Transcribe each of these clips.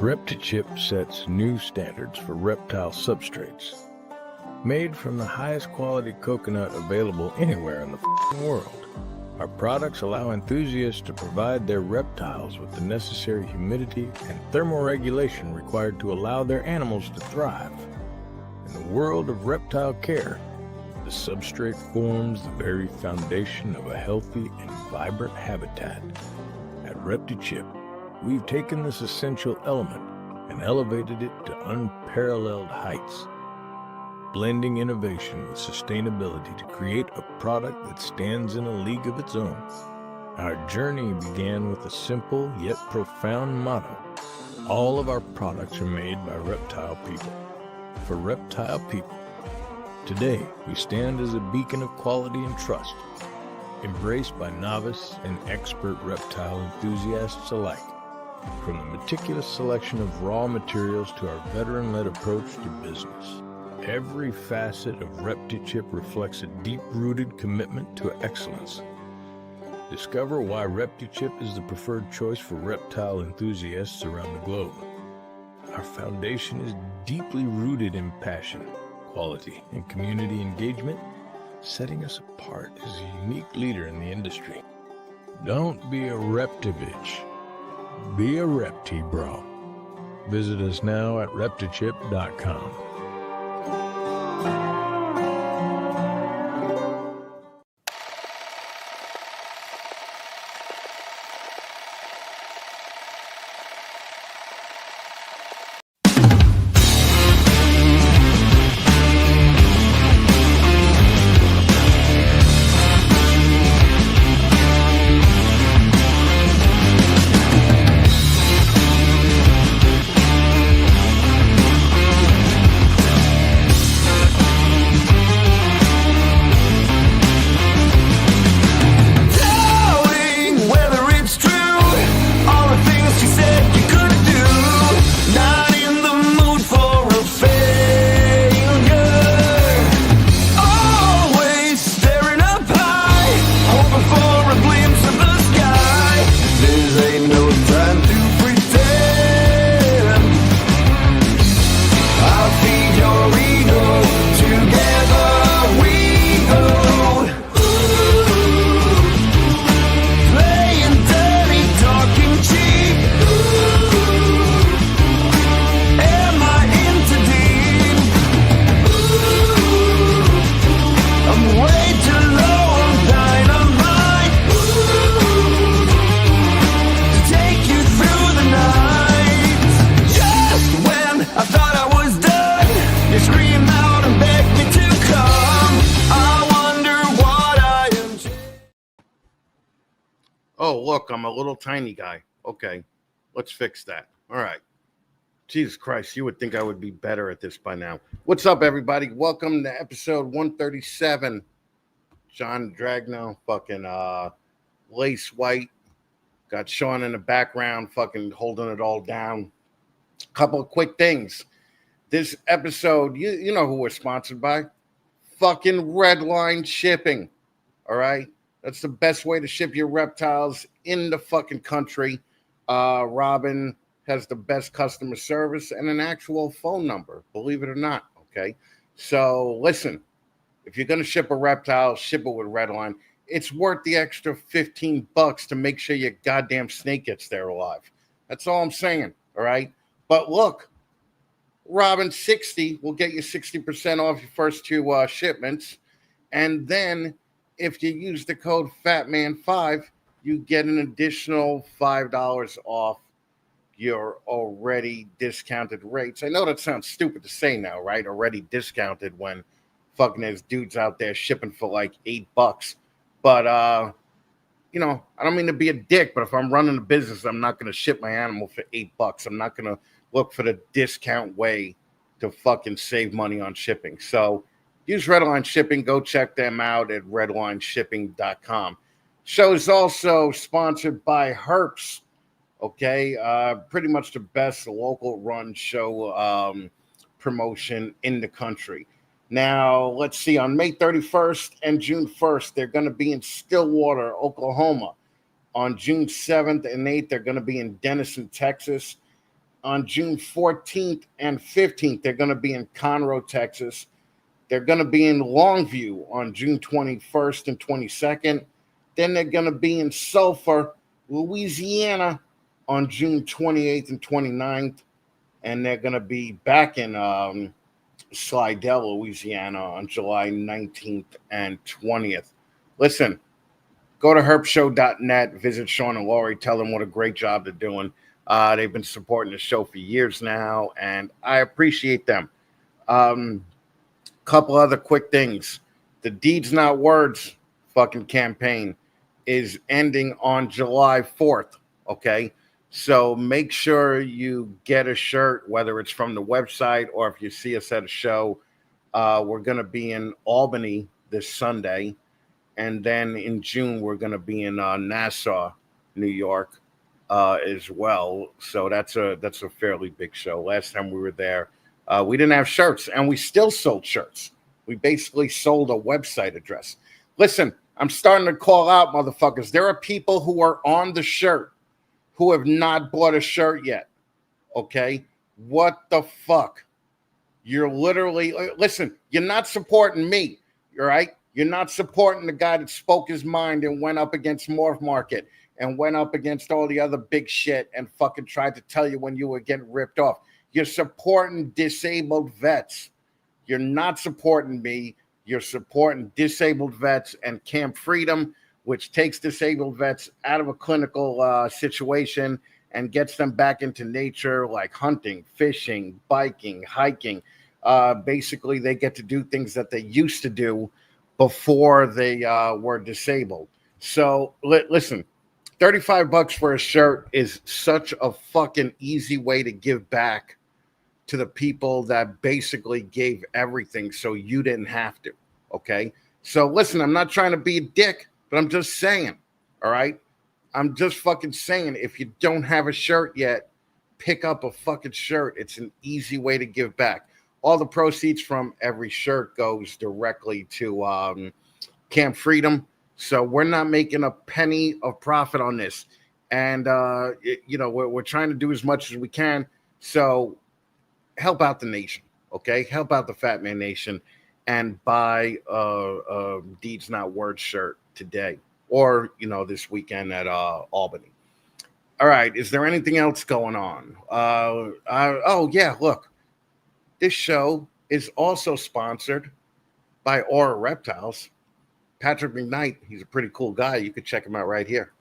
ReptiChip sets new standards for reptile substrates. Made from the highest quality coconut available anywhere in the world, our products allow enthusiasts to provide their reptiles with the necessary humidity and thermoregulation required to allow their animals to thrive. In the world of reptile care, the substrate forms the very foundation of a healthy and vibrant habitat. At ReptiChip, we've taken this essential element and elevated it to unparalleled heights, blending innovation with sustainability to create a product that stands in a league of its own. Our journey began with a simple yet profound motto: all of our products are made by reptile people, for reptile people. Today, we stand as a beacon of quality and trust, embraced by novice and expert reptile enthusiasts alike. From the meticulous selection of raw materials to our veteran-led approach to business, every facet of ReptiChip reflects a deep-rooted commitment to excellence. Discover why ReptiChip is the preferred choice for reptile enthusiasts around the globe. Our foundation is deeply rooted in passion, quality, and community engagement, setting us apart as a unique leader in the industry. Don't be a Reptivich. Be a Repti bro. Visit us now at reptichip.com. Oh, look, I'm a little tiny guy. Okay, let's fix that. All right. Jesus Christ, you would think I would be better at this by now. What's up, everybody? Welcome to episode 137. John Adragna, fucking lace white. Got Sean in the background, fucking holding it all down. Couple of quick things. This episode, you know who we're sponsored by? Fucking Redline Shipping. All right? That's the best way to ship your reptiles in the fucking country. Robin has the best customer service and an actual phone number, believe it or not, okay? So listen, if you're going to ship a reptile, ship it with Redline. It's worth the extra $15 to make sure your goddamn snake gets there alive. That's all I'm saying, all right? But look, Robin 60 will get you 60% off your first two shipments. And then if you use the code FATMAN5, you get an additional $5 off your already discounted rates. I know that sounds stupid to say now, right? Already discounted when fucking there's dudes out there shipping for like $8. But, you know, I don't mean to be a dick, but if I'm running a business, I'm not going to ship my animal for $8. I'm not going to look for the discount way to fucking save money on shipping. So use Redline Shipping. Go check them out at redlineshipping.com. Show is also sponsored by Herps. Okay, pretty much the best local run show promotion in the country. Now, let's see, on May 31st and June 1st, they're going to be in Stillwater, Oklahoma. On June 7th and 8th, they're going to be in Denison, Texas. on June 14th and 15th. They're going to be in Conroe, Texas. They're going to be in Longview on June 21st and 22nd. Then they're going to be in Sulphur, Louisiana on June 28th and 29th. And they're going to be back in Slidell, Louisiana on July 19th and 20th. Listen, go to herpshow.net, visit Sean and Lori, tell them what a great job they're doing. They've been supporting the show for years now, and I appreciate them. Couple other quick things. The Deeds Not Words fucking campaign is ending on July 4th, okay? So make sure you get a shirt, whether it's from the website or if you see us at a show. We're going to be in Albany this Sunday. And then in June, we're going to be in Nassau, New York as well. So that's a fairly big show. Last time we were there, we didn't have shirts, and we still sold shirts. We basically sold a website address. Listen, I'm starting to call out, motherfuckers. There are people who are on the shirt who have not bought a shirt yet. Okay? What the fuck? You're literally, listen, you're not supporting me. All right? You're not supporting the guy that spoke his mind and went up against Morph Market and went up against all the other big shit and fucking tried to tell you when you were getting ripped off. You're supporting disabled vets. You're not supporting me. You're supporting disabled vets and Camp Freedom, which takes disabled vets out of a clinical situation and gets them back into nature, like hunting, fishing, biking, hiking. Basically, they get to do things that they used to do before they were disabled. So listen, $35 for a shirt is such a fucking easy way to give back to the people that basically gave everything so you didn't have to. Okay? So listen, I'm not trying to be a dick, but I'm just saying, all right? I'm just fucking saying, if you don't have a shirt yet, pick up a fucking shirt. It's an easy way to give back. All the proceeds from every shirt goes directly to Camp Freedom. So we're not making a penny of profit on this. And, we're trying to do as much as we can. So help out the nation, okay? Help out the Fat Man Nation and buy a Deeds Not Words shirt today or, this weekend at Albany. All right. Is there anything else going on? Look. This show is also sponsored by Aura Reptiles. Patrick McKnight, he's a pretty cool guy. You could check him out right here.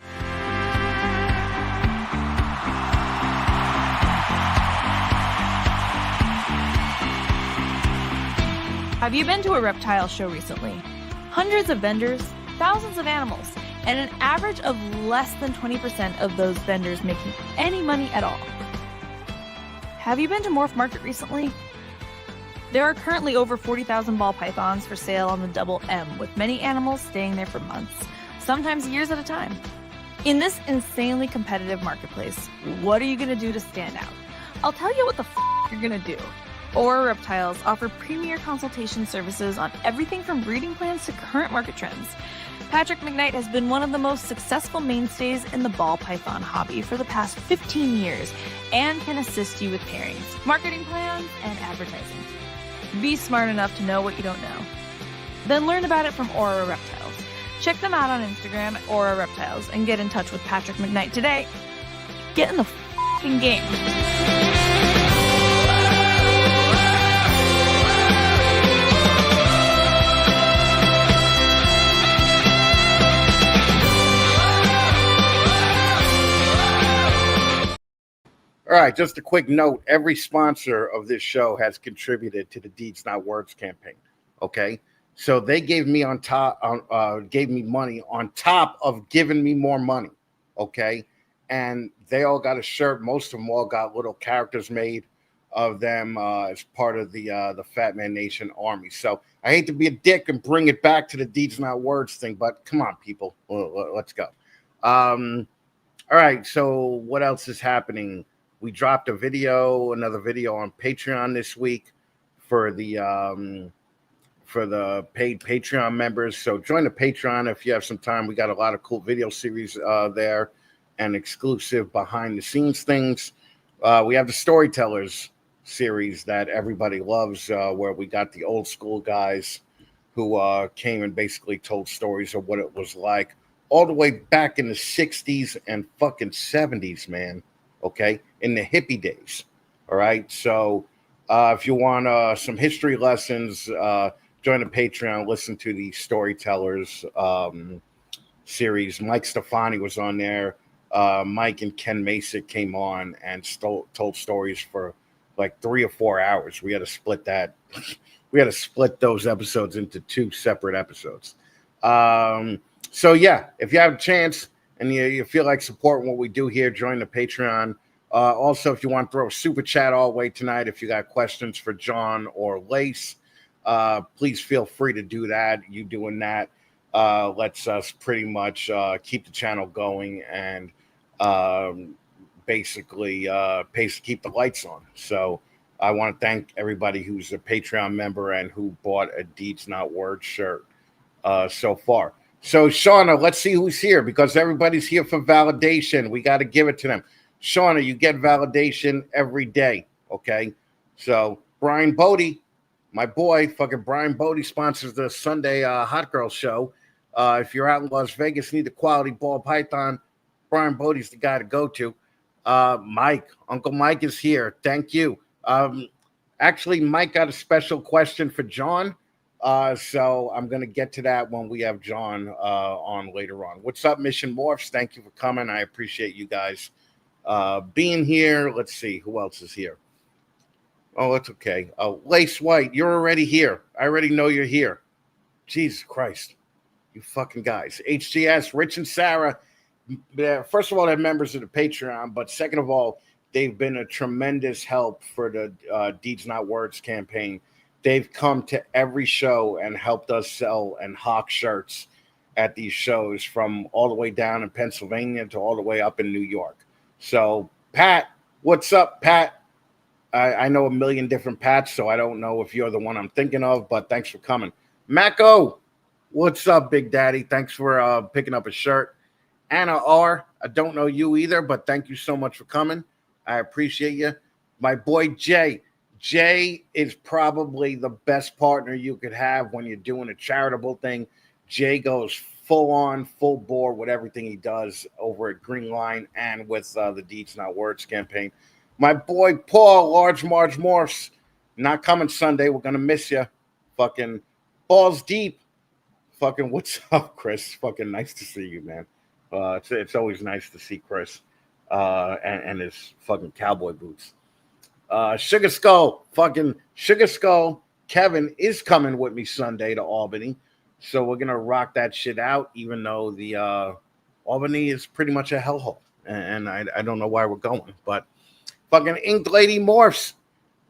Have you been to a reptile show recently? Hundreds of vendors, thousands of animals, and an average of less than 20% of those vendors making any money at all. Have you been to Morph Market recently? There are currently over 40,000 ball pythons for sale on the Double M, with many animals staying there for months, sometimes years at a time. In this insanely competitive marketplace, what are you going to do to stand out? I'll tell you what the you're going to do. Aura Reptiles offer premier consultation services on everything from breeding plans to current market trends. Patrick McKnight has been one of the most successful mainstays in the ball python hobby for the past 15 years and can assist you with pairings, marketing plans, and advertising. Be smart enough to know what you don't know. Then learn about it from Aura Reptiles. Check them out on Instagram at Aura Reptiles and get in touch with Patrick McKnight today. Get in the f***ing game. All right, just a quick note. Every sponsor of this show has contributed to the Deeds Not Words campaign. Okay, so they gave me gave me money on top of giving me more money. Okay, and they all got a shirt. Most of them all got little characters made of them as part of the Fat Man Nation army. So I hate to be a dick and bring it back to the Deeds Not Words thing, but come on, people, let's go. All right, so what else is happening? We dropped another video on Patreon this week for the paid Patreon members. So join the Patreon if you have some time. We got a lot of cool video series there and exclusive behind the scenes things. We have the Storytellers series that everybody loves, where we got the old school guys who came and basically told stories of what it was like all the way back in the 60s and fucking 70s, man. Okay. In the hippie days. All right. So if you want some history lessons, join the Patreon, listen to the Storytellers series. Mike Stefani was on there. Mike and Ken Masick came on and told stories for like 3 or 4 hours. We had to split that. We had to split those episodes into 2 separate episodes. So yeah, if you have a chance and you feel like supporting what we do here, join the Patreon. Also, if you want to throw a super chat all the way tonight, if you got questions for John or Lace, please feel free to do that. You doing that lets us pretty much keep the channel going and basically pays to keep the lights on. So I want to thank everybody who's a Patreon member and who bought a Deeds Not Word shirt so far. So Shauna, let's see who's here, because everybody's here for validation. We got to give it to them. Shauna, you get validation every day, okay? So Brian Bodie, my boy, fucking Brian Bodie, sponsors the Sunday Hot Girl show. If you're out in Las Vegas, need a quality ball python, Brian Bodie's the guy to go to. Mike, Uncle Mike is here. Thank you. Actually, Mike got a special question for John. So I'm going to get to that when we have John on later on. What's up, Mission Morphs? Thank you for coming. I appreciate you guys being here. Let's see. Who else is here? Oh, that's okay. Lace White, you're already here. I already know you're here. Jesus Christ. You fucking guys. HGS, Rich and Sarah. First of all, they're members of the Patreon. But second of all, they've been a tremendous help for the Deeds Not Words campaign. They've come to every show and helped us sell and hawk shirts at these shows, from all the way down in Pennsylvania to all the way up in New York. So, Pat, what's up, Pat? I know a million different Pats, so I don't know if you're the one I'm thinking of, but thanks for coming. Mako, what's up, Big Daddy? Thanks for picking up a shirt. Anna R., I don't know you either, but thank you so much for coming. I appreciate you. My boy, Jay. Jay is probably the best partner you could have when you're doing a charitable thing. Jay goes full on, full bore with everything he does over at Green Line and with the Deeds Not Words campaign. My boy Paul, Large Marge Morse, not coming Sunday. We're going to miss you. Fucking balls deep. Fucking what's up, Chris? Fucking nice to see you, man. It's always nice to see Chris and his fucking cowboy boots. Sugar Skull, fucking Sugar Skull. Kevin is coming with me Sunday to Albany, so we're gonna rock that shit out. Even though the Albany is pretty much a hellhole, and I don't know why we're going, but fucking Ink Lady Morphs,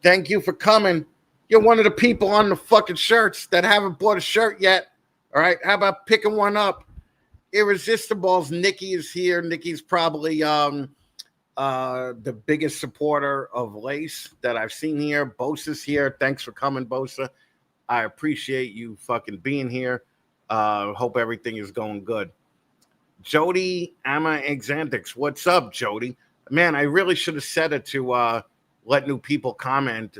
thank you for coming. You're one of the people on the fucking shirts that haven't bought a shirt yet. All right, how about picking one up? Irresistibles. Nikki is here. Nikki's probably the biggest supporter of Lace that I've seen here. Bosa's here. Thanks for coming, Bosa. I appreciate you fucking being here. Hope everything is going good. Jody Ama Exantix. What's up, Jody? Man, I really should have said it to let new people comment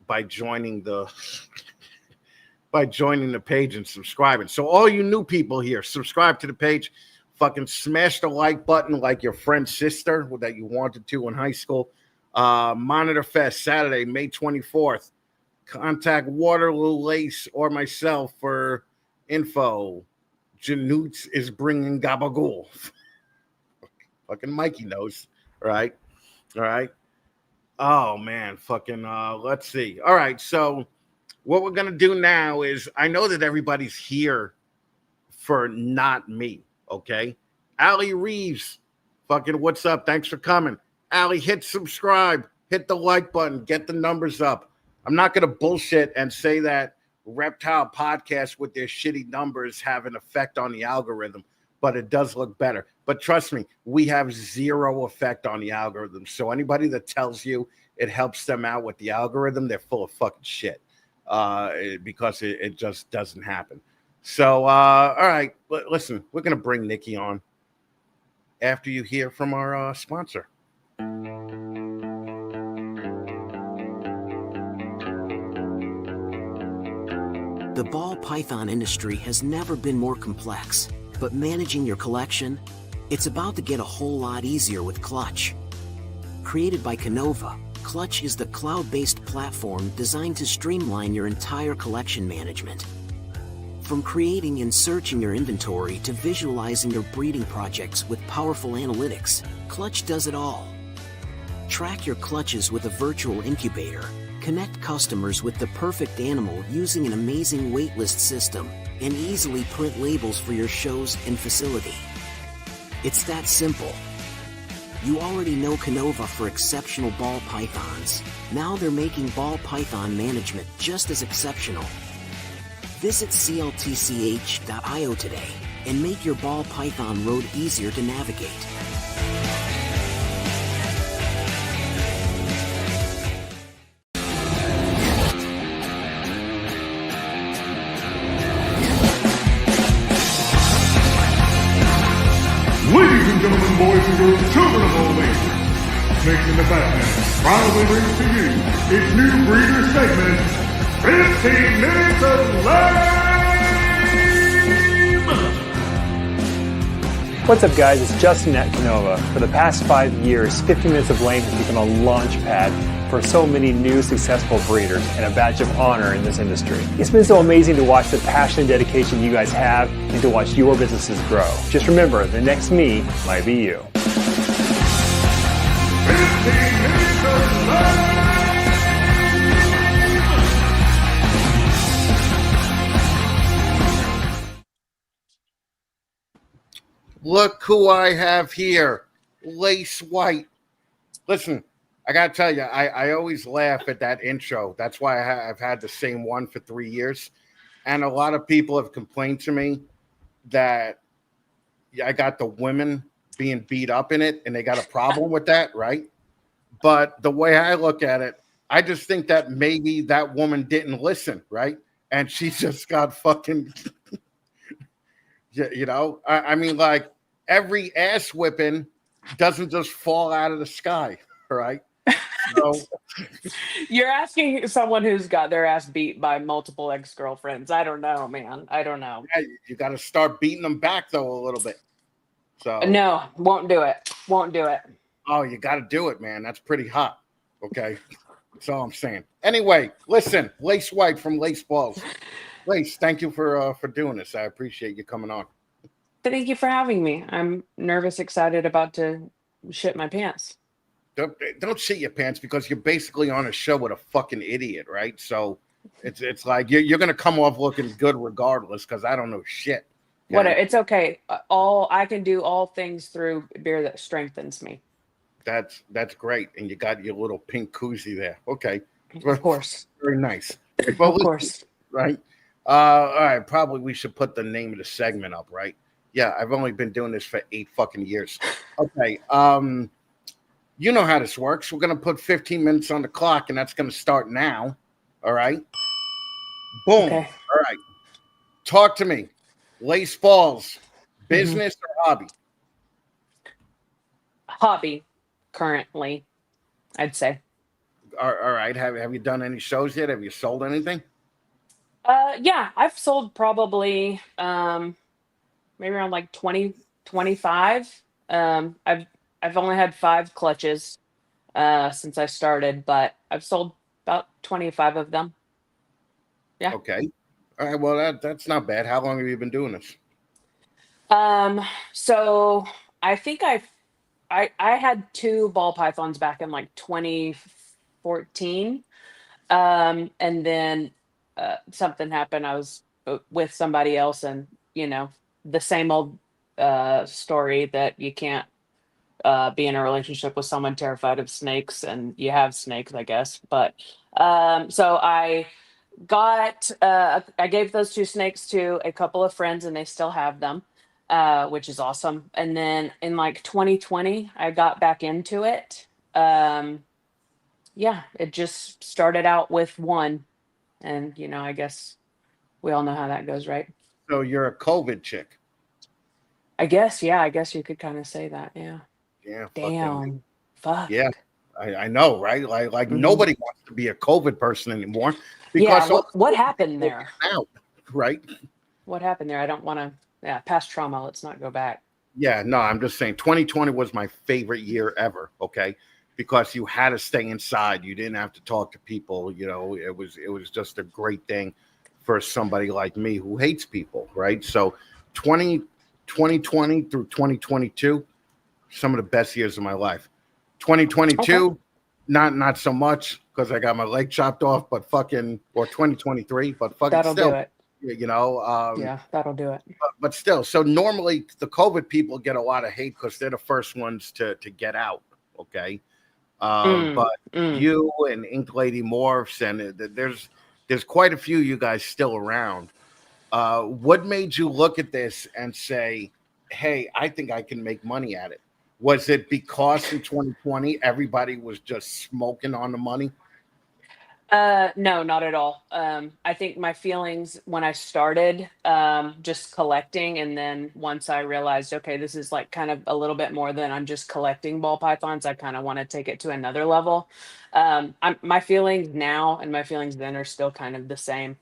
by joining the page and subscribing. So all you new people here, subscribe to the page. Fucking smash the like button like your friend's sister that you wanted to in high school. Monitor Fest, Saturday, May 24th. Contact Waterloo Lace or myself for info. Janoots is bringing gabagool. Fucking Mikey knows. All right. Oh, man. Fucking, let's see. All right. So what we're going to do now is, I know that everybody's here for not me. Okay, Allie Reeves, fucking what's up? Thanks for coming. Allie, hit subscribe, hit the like button, get the numbers up. I'm not going to bullshit and say that Reptile podcasts with their shitty numbers have an effect on the algorithm, but it does look better. But trust me, we have zero effect on the algorithm. So anybody that tells you it helps them out with the algorithm, they're full of fucking shit because it just doesn't happen. So, all right, listen, we're going to bring Nikki on after you hear from our sponsor. The ball python industry has never been more complex, but managing your collection, it's about to get a whole lot easier with Clutch. Created by Canova, Clutch is the cloud-based platform designed to streamline your entire collection management. From creating and searching your inventory to visualizing your breeding projects with powerful analytics, Clutch does it all. Track your clutches with a virtual incubator, connect customers with the perfect animal using an amazing waitlist system, and easily print labels for your shows and facility. It's that simple. You already know Canova for exceptional ball pythons. Now they're making ball python management just as exceptional. Visit cltch.io today and make your ball python road easier to navigate. Ladies and gentlemen, boys and girls, children of all ages, Snakes and the Fatman proudly brings to you its new breeder segment, 15 Minutes of Lame! What's up, guys? It's Justin at Canova. For the past 5 years, 15 Minutes of Lame has become a launch pad for so many new successful breeders and a badge of honor in this industry. It's been so amazing to watch the passion and dedication you guys have and to watch your businesses grow. Just remember, the next me might be you. 15 Minutes of Lame! Look who I have here, Lace White. Listen, I got to tell you, I always laugh at that intro. That's why I've had the same one for 3 years. And a lot of people have complained to me that I got the women being beat up in it, and they got a problem with that, right? But the way I look at it, I just think that maybe that woman didn't listen, right? And she just got fucking, you know? I mean, like, every ass whipping doesn't just fall out of the sky, right? So, you're asking someone who's got their ass beat by multiple ex-girlfriends. I don't know, man. I don't know. yeah, you got to start beating them back, though, a little bit. So No, won't do it. Won't do it. Oh, you got to do it, man. That's pretty hot. Okay. That's all I'm saying. Anyway, listen, Lace White from Lace Balls. Lace, thank you for doing this. I appreciate you coming on. Thank you for having me. I'm nervous, excited, about to shit my pants. Don't shit your pants because you're basically on a show with a fucking idiot, right? So it's like you're going to come off looking good regardless because I don't know shit. Okay? What? It's okay. I can do all things through beer that strengthens me. That's great. And you got your little pink koozie there. Okay. Of course. Very nice. Well, of course. Right. All right. Probably we should put the name of the segment up, right? Yeah. I've only been doing this for 8 fucking years. Okay. You know how this works. We're going to put 15 minutes on the clock, and that's going to start now. All right. Boom. Okay. All right. Talk to me. Lace Balls, business or hobby? Hobby, currently, I'd say. All right. Have you done any shows yet? Have you sold anything? Yeah, I've sold probably maybe around like 20, 25. I've only had 5 clutches since I started, but I've sold about 25 of them. Yeah. Okay. All right. Well, that's not bad. How long have you been doing this? So I think I had 2 ball pythons back in like 2014. And then something happened. I was with somebody else, and the same old story that you can't be in a relationship with someone terrified of snakes, and you have snakes, I guess. But so I gave those 2 snakes to a couple of friends, and they still have them, which is awesome. And then in like 2020, I got back into it. Yeah, it just started out with 1, and I guess we all know how that goes, right? So you're a COVID chick. I guess, yeah. I guess you could kind of say that, yeah. Yeah. Damn. Fuck. Yeah. I know, right? Like nobody wants to be a COVID person anymore because what happened there? right? What happened there? I don't want to. Yeah, past trauma. Let's not go back. Yeah, no, I'm just saying 2020 was my favorite year ever, okay? Because you had to stay inside. You didn't have to talk to people, it was just a great thing for somebody like me who hates people, right? So 2020 through 2022, some of the best years of my life. Okay. 2022, not so much because I got my leg chopped off, but fucking or 2023, but fucking That'll do still, it. Yeah, that'll do it. but still, so normally the COVID people get a lot of hate because they're the first ones to get out. Okay, Mm, but mm. you and Ink Lady Morphs and there's quite a few you guys still around. What made you look at this and say, "Hey, I think I can make money at it"? Was it because in 2020 everybody was just smoking on the money? No, not at all. I think my feelings when I started just collecting, and then once I realized, okay, this is like kind of a little bit more than I'm just collecting ball pythons. I kind of want to take it to another level. My feelings now and my feelings then are still kind of the same.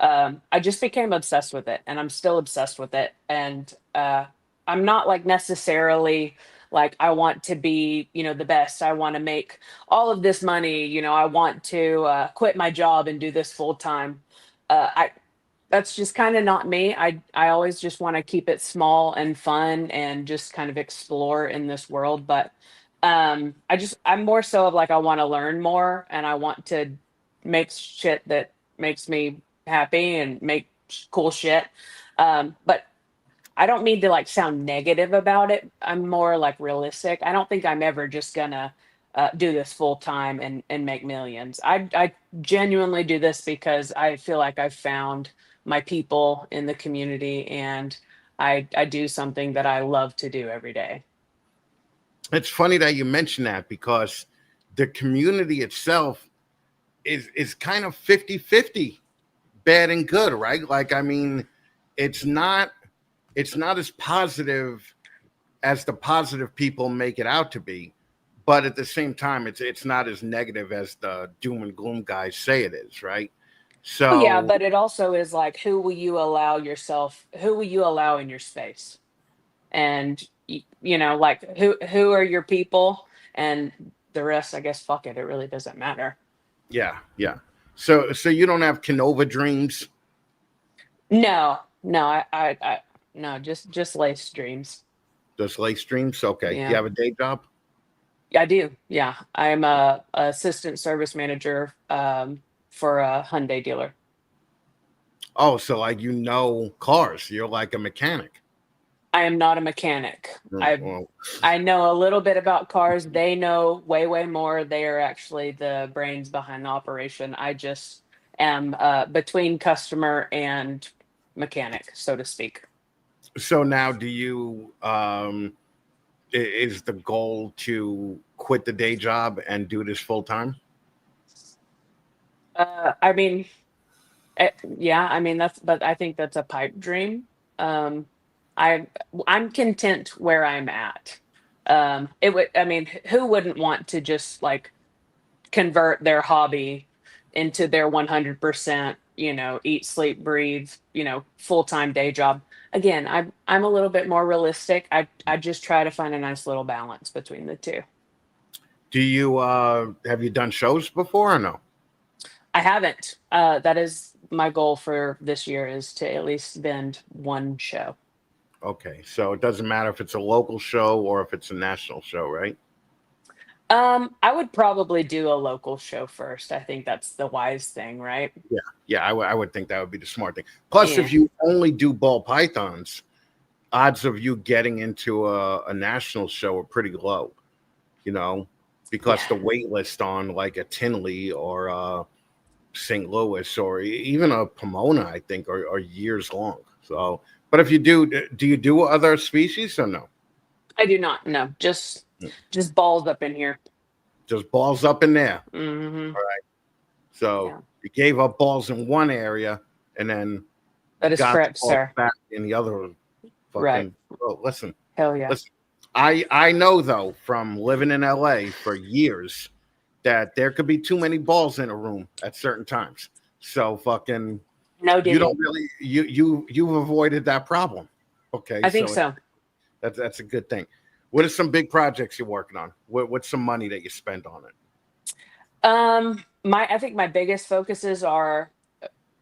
I just became obsessed with it, and I'm still obsessed with it. And I'm not like necessarily like I want to be, the best. I want to make all of this money. I want to quit my job and do this full time. I That's just kind of not me. I always just want to keep it small and fun and just kind of explore in this world. But I'm more so of like I want to learn more and I want to make shit that makes me happy and make cool shit. But I don't mean to like sound negative about it. I'm more like realistic. I don't think I'm ever just gonna do this full time and make millions. I genuinely do this because I feel like I've found my people in the community, and I do something that I love to do every day. It's funny that you mention that because the community itself is kind of 50-50, bad and good, right? Like, I mean, it's not as positive as the positive people make it out to be, but at the same time, it's not as negative as the doom and gloom guys say it is, right? Oh yeah, So but it also is like who will you allow in your space? And like who are your people, and the rest, I guess, fuck it, it really doesn't matter. yeah, yeah. So you don't have Canova dreams, No, I no, just lace dreams. those lace dreams. Okay, you Yeah, have a day job. I do. Yeah, I'm a assistant service manager for a Hyundai dealer. Oh, so like cars. You're like a mechanic. I am not a mechanic. Well, I know a little bit about cars. They know way more. They are actually the brains behind the operation. I just am between customer and mechanic, so to speak. so now do you is the goal to quit the day job and do this full time? I mean, yeah, I mean but I think that's a pipe dream. Um, I I'm content where I'm at. I mean, who wouldn't want to just like convert their hobby into their 100%, eat, sleep, breathe, full-time day job? Again, I'm a little bit more realistic. I just try to find a nice little balance between the two. Do you have you done shows before or no? I haven't. That is my goal for this year, is to at least spend one show. Okay, so it doesn't matter if it's a local show or if it's a national show, right? I would probably do a local show first. I think that's the wise thing, right? Yeah, yeah, I would think that would be the smart thing. Plus, Yeah. if you only do ball pythons, odds of you getting into a national show are pretty low, you know, because Yeah. the wait list on like a Tinley or St. Louis or even a Pomona, I think, are years long. So, but if you do you do other species or no? I do not. No, just balls up in here. Just balls up in there. Hmm. So Yeah, you gave up balls in one area and then that is got the correct, balls sir. back in the other Right. fucking. Oh, listen, Hell yeah. listen. I know though from living in LA for years that there could be too many balls in a room at certain times. So fucking No You don't digging. really you've avoided that problem. Okay, I think so. That's a good thing. What are some big projects you're working on? What's some money that you spend on it? I think my biggest focuses are,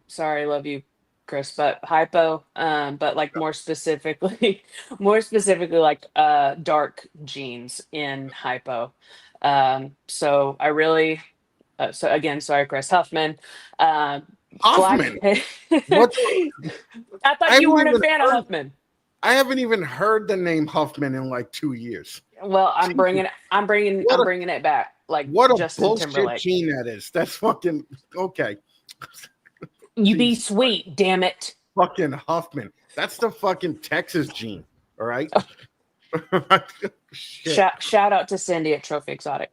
sorry, love you, Chris, but hypo, but like more specifically, more specifically like dark jeans in hypo. So I really so again, sorry, Chris Huffman. Black Hoffman. I What? The, I thought you haven't weren't a even fan of heard. Huffman. I haven't even heard the name Huffman in like 2 years. Well, What I'm a bringing it back, like what a Justin bullshit Timberlake. gene that is. That's fucking okay. You be Jesus, sweet, damn it. fucking Huffman. That's the fucking Texas gene. All right. Shit. Shout out to Cindy at Trophy Exotic.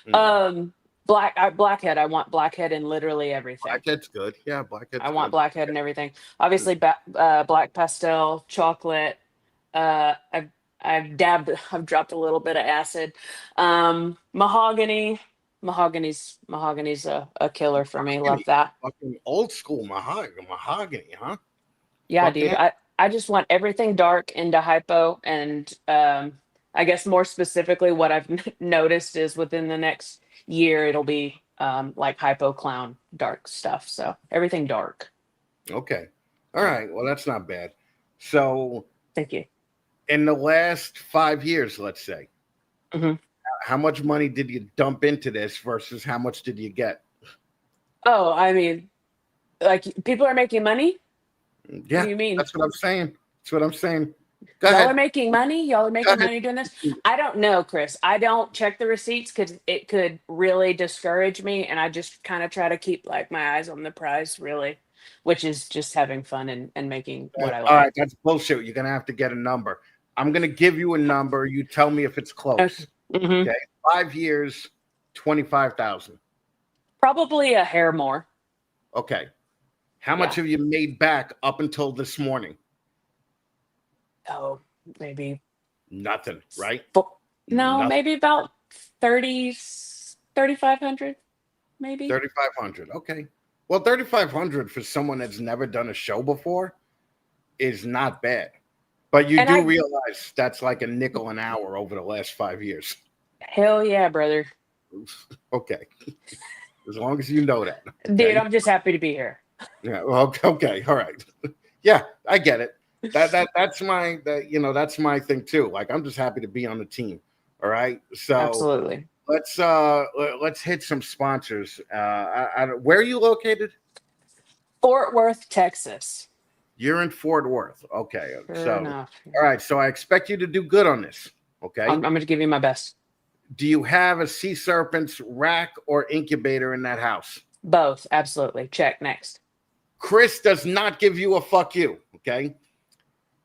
Mm. Blackhead. I want blackhead in literally everything. Blackhead's good. Yeah, blackhead's I want good. blackhead in everything. Obviously, black pastel, chocolate. I've dropped a little bit of acid. Mahogany. Mahogany's a killer for me. Love that. Fucking old school mahogany, huh? Yeah, Fucking dude. yeah. I just want everything dark into hypo, and I guess more specifically, what I've noticed is within the next year, it'll be like hypo clown dark stuff. So everything dark. Okay. All right. Well, that's not bad. So, Thank you. in the last 5 years, let's say, Mhm. how much money did you dump into this versus how much did you get? Oh, I mean, like people are making money. Yeah, What do you mean? that's what I'm saying. That's what I'm saying. Go Y'all are ahead. making money. Y'all are making ahead. money doing this. I don't know, Chris. I don't check the receipts because it could really discourage me, and I just kind of try to keep like my eyes on the prize, really, which is just having fun and making what I All right, like. that's bullshit. You're gonna have to get a number. I'm gonna give you a number. You tell me if it's close. Mhm. Okay, 5 years, 25,000. Probably a hair more. Okay, how much have you made back up until this morning? Oh, maybe Nothing, right? no, Nothing. maybe about 3,500, maybe. 3,500. Okay. Well, 3,500 for someone that's never done a show before is not bad. But you And do I realize that's like a nickel an hour over the last 5 years. hell yeah, brother. Okay. As long as you know that. Dude, Okay? I'm just happy to be here. Yeah. Well, okay. All right. Yeah, I get it. That's my that's my thing too. Like I'm just happy to be on the team. All right. So Absolutely. let's hit some sponsors. Where are you located? Fort Worth, Texas. You're in Fort Worth. Okay. Sure So enough. all right. So I expect you to do good on this. Okay. I'm going to give you my best. Do you have a sea serpent's rack or incubator in that house? Both. Absolutely. Check. Next. Chris does not give you a fuck you. Okay.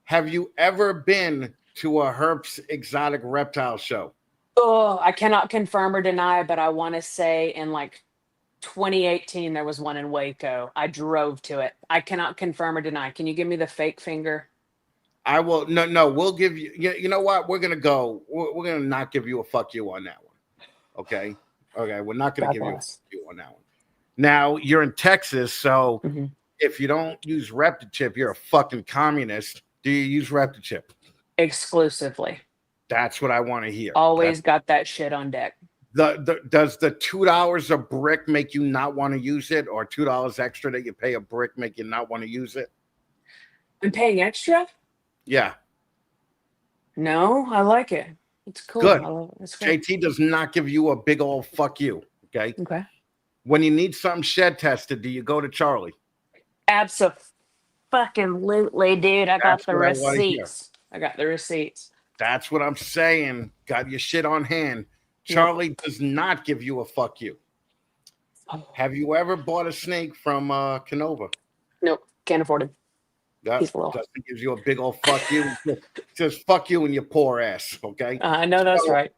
Have you ever been to a Herp's exotic reptile show? Oh, I cannot confirm or deny, but I want to say in like 2018, there was one in Waco. I drove to it. I cannot confirm or deny. Can you give me the fake finger? I will. No. We'll give you. You know what? We're gonna go. We're gonna not give you a fuck you on that one. Okay. Okay. We're not gonna God give you a bless. fuck you on that one. Now you're in Texas, so Mhm. if you don't use Reptichip, you're a fucking communist. Do you use Reptichip? Exclusively. That's what I want to hear. Always got that shit on deck. Does the $2 a brick make you not want to use it, or $2 extra that you pay a brick make you not want to use it? I'm paying extra? Yeah. No, I like it. It's cool. Good. It's great. JT does not give you a big old fuck you. Okay. Okay. When you need something shed tested, do you go to Charlie? Abso-fucking-lutely, dude. I got That's the what I wanna hear. receipts. I got the receipts. That's what I'm saying. Got your shit on hand. Charlie does not give you a fuck you. Have you ever bought a snake from Canova? Nope. Can't afford it. That He's low. Justin gives you a big old fuck you. Just fuck you and your poor ass. Okay. I know that's So, right.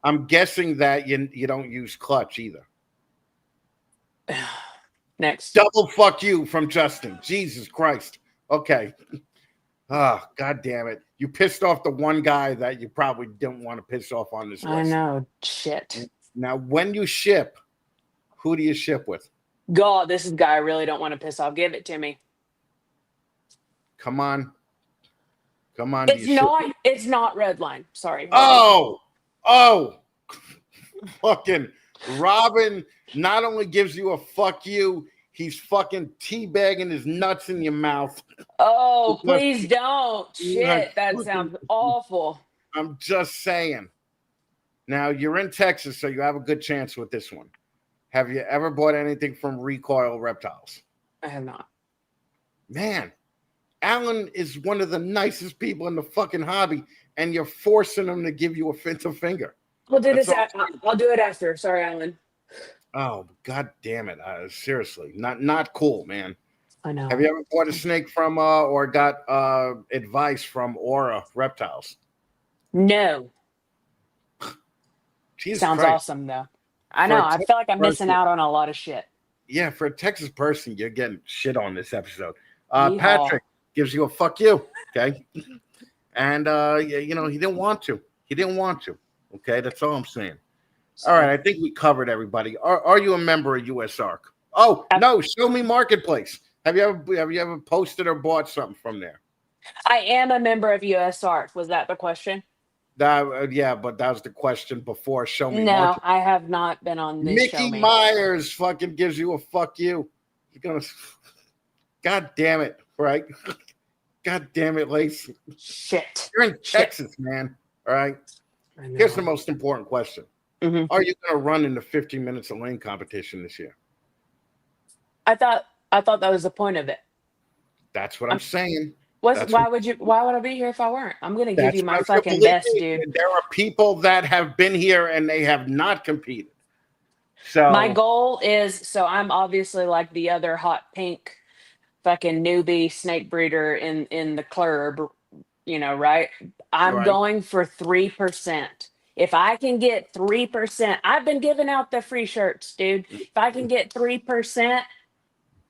I'm guessing that you don't use clutch either. Next. Double fuck you from Justin. Jesus Christ. Okay. Oh, God damn it. You pissed off the one guy that you probably didn't want to piss off on this list. I know. Shit. Now, when you ship, who do you ship with? God, this is a guy I really don't want to piss off. Give it to me. Come on. Come on. It's not Redline. Sorry. Oh, fucking Robin not only gives you a fuck you, he's fucking teabagging his nuts in your mouth. Oh, please don't. Shit, that sounds awful. I'm just saying. Now, you're in Texas, so you have a good chance with this one. Have you ever bought anything from Recoil Reptiles? I have not. Man, Alan is one of the nicest people in the fucking hobby, and you're forcing him to give you a finger. We'll do this. I'll do it after. Sorry, Alan. Oh, God damn it. Seriously, not cool, man. I know. Have you ever bought a snake from or got advice from Aura Reptiles? No. Jesus Sounds Christ. awesome, though. I know. I feel like I'm missing out on a lot of shit. Yeah, for a Texas person, you're getting shit on this episode. Yeehaw. Patrick gives you a fuck you, okay? And, you know, he didn't want to. Okay, that's all I'm saying. All right, I think we covered everybody. Are you a member of US Arc? Oh, no, Show Me Marketplace. Have you ever posted or bought something from there? I am a member of US Arc. Was that the question? Yeah, but that was the question before Show Me No, Marketplace. I have not been on this. Mickey Myers fucking gives you a fuck you. You're gonna, God damn it, right? God damn it, Lace. Shit. You're in Texas, man. All right. Here's the most important question. Mm-hmm. Are you gonna run in the 15 minutes of lane competition this year? I thought that was the point of it. That's what I'm saying. Why would I be here if I weren't? I'm gonna give you my fucking best, dude. There are people that have been here and they have not competed. So my goal is, so I'm obviously like the other hot pink fucking newbie snake breeder in the club, you know, right? I'm going for 3%. If I can get 3%, I've been giving out the free shirts, dude. If I can get 3%,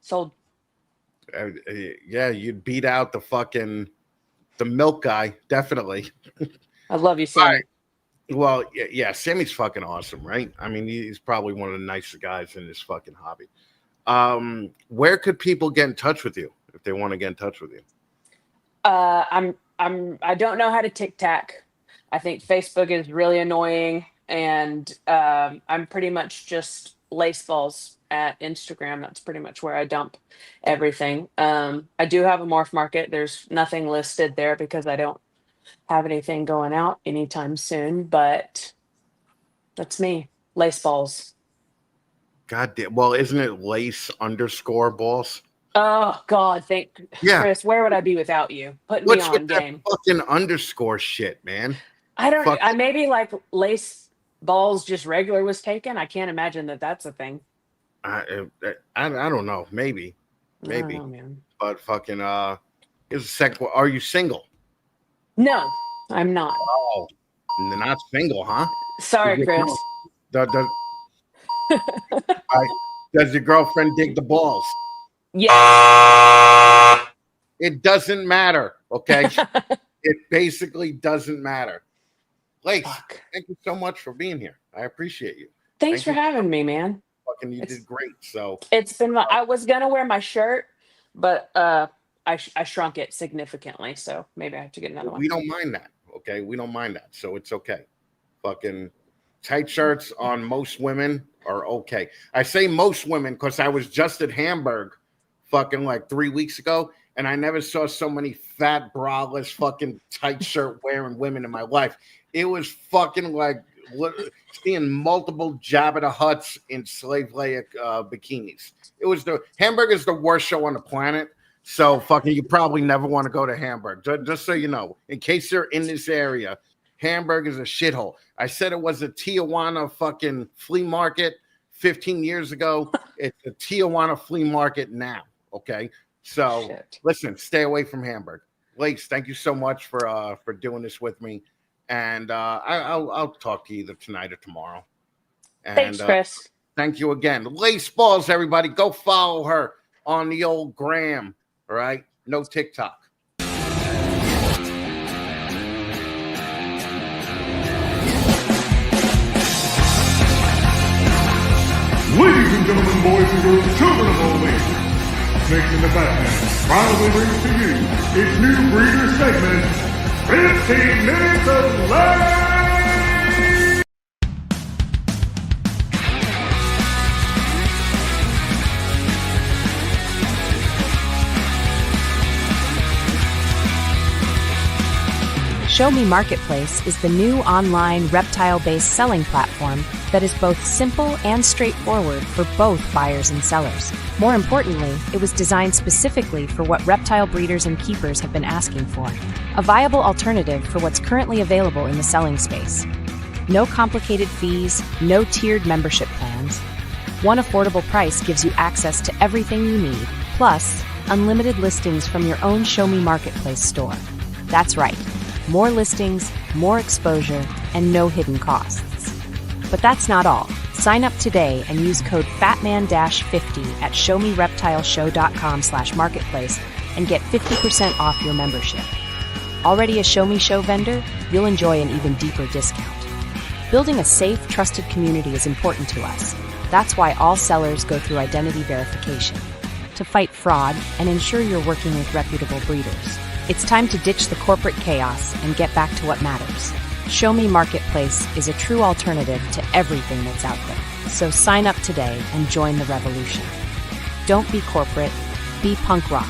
sold. Yeah, you'd beat out the milk guy, definitely. I love you, Sammy. Well, yeah, Sammy's fucking awesome, right? I mean, he's probably one of the nicest guys in this fucking hobby. Where could people get in touch with you if they want to get in touch with you? I don't know how to tic-tac. I think Facebook is really annoying, and I'm pretty much just lace balls at Instagram. That's pretty much where I dump everything. I do have a morph market. There's nothing listed there because I don't have anything going out anytime soon, but that's me. Lace balls. God damn. Well, isn't it lace_balls? Oh God, Chris, where would I be without you? Put me on game. Fucking underscore shit, man. I maybe like lace balls just regular was taken. I can't imagine that that's a thing. I don't know. Maybe. I don't know, man. But fucking here's the second one. Are you single? No, I'm not. Oh, not single, huh? Sorry, Chris. Does your girlfriend dig the balls? Yeah. It doesn't matter, okay? It basically doesn't matter. Lace, thank you so much for being here. I appreciate you. Thanks for having me, man. Fucking, you did great. So it's been. I was gonna wear my shirt, but I shrunk it significantly, so maybe I have to get another one. We don't mind that, okay? We don't mind that, so it's okay. Fucking tight shirts on most women are okay. I say most women because I was just at Hamburg fucking like 3 weeks ago, and I never saw so many fat, braless, fucking tight shirt wearing women in my life. It was fucking like seeing multiple Jabba the Hutts in slave layer bikinis. Hamburg is the worst show on the planet. So fucking, you probably never want to go to Hamburg. Just so you know, in case you're in this area, Hamburg is a shithole. I said it was a Tijuana fucking flea market 15 years ago. It's a Tijuana flea market now. Okay, so listen, stay away from Hamburg. Lace, thank you so much for doing this with me, and I'll talk to you either tonight or tomorrow. And, thanks, Chris. Thank you again. Lace Balls, everybody, go follow her on the old gram. All right, no TikTok. Ladies and gentlemen, boys and girls, children of all ages, Snakes in the Batman proudly brings to you its new breeder segment, 15 Minutes of Life! Show Me Marketplace is the new online reptile-based selling platform that is both simple and straightforward for both buyers and sellers. More importantly, it was designed specifically for what reptile breeders and keepers have been asking for, a viable alternative for what's currently available in the selling space. No complicated fees, no tiered membership plans. One affordable price gives you access to everything you need, plus unlimited listings from your own Show Me Marketplace store. That's right. More listings, more exposure, and no hidden costs. But that's not all. Sign up today and use code FATMAN-50 at showmereptileshow.com/marketplace and get 50% off your membership. Already a Show Me Show vendor? You'll enjoy an even deeper discount. Building a safe, trusted community is important to us. That's why all sellers go through identity verification to fight fraud and ensure you're working with reputable breeders. It's time to ditch the corporate chaos and get back to what matters. Show Me Marketplace is a true alternative to everything that's out there. So sign up today and join the revolution. Don't be corporate, be punk rock.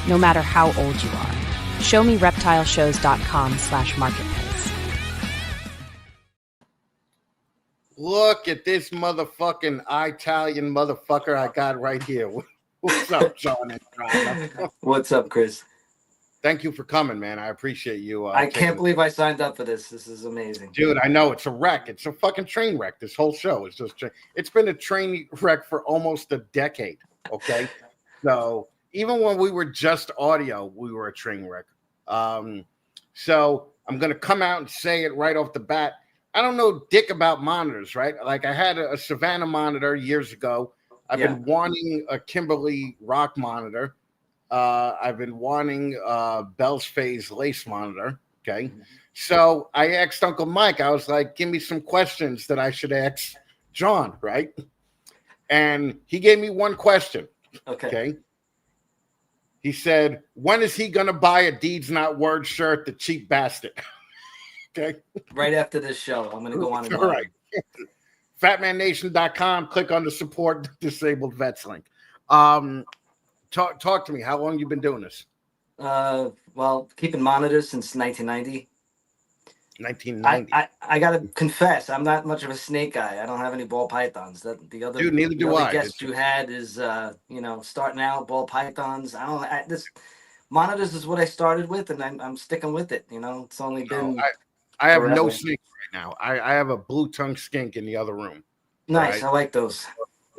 No matter how old you are. ShowMeReptileShows.com/marketplace. Look at this motherfucking Italian motherfucker I got right here. What's up, John? What's up, Chris? Thank you for coming, man. I appreciate you. I can't believe I signed up for this. This is amazing. Dude, I know it's a wreck. It's a fucking train wreck. This whole show is just, it's been a train wreck for almost a decade. Okay. So even when we were just audio, we were a train wreck. So I'm going to come out and say it right off the bat. I don't know dick about monitors, right? Like I had a Savannah monitor years ago. I've been wanting a Kimberly Rock monitor. I've been wanting Bell's Phase lace monitor. Okay. So I asked Uncle Mike, I was like, give me some questions that I should ask John, right? And he gave me one question. Okay. He said, when is he going to buy a Deeds Not Word shirt, the cheap bastard? Okay. Right after this show, I'm going to go on and all right. FatmanNation.com, click on the support disabled vets link. Talk to me. How long you been doing this? Well, keeping monitors since 1990. 1990. I gotta confess, I'm not much of a snake guy. I don't have any ball pythons. The other dude, neither do I. Guest you had is starting out ball pythons. This monitors is what I started with, and I'm sticking with it. It's only been. I have no snakes right now. I have a blue tongue skink in the other room. Nice, right? I like those.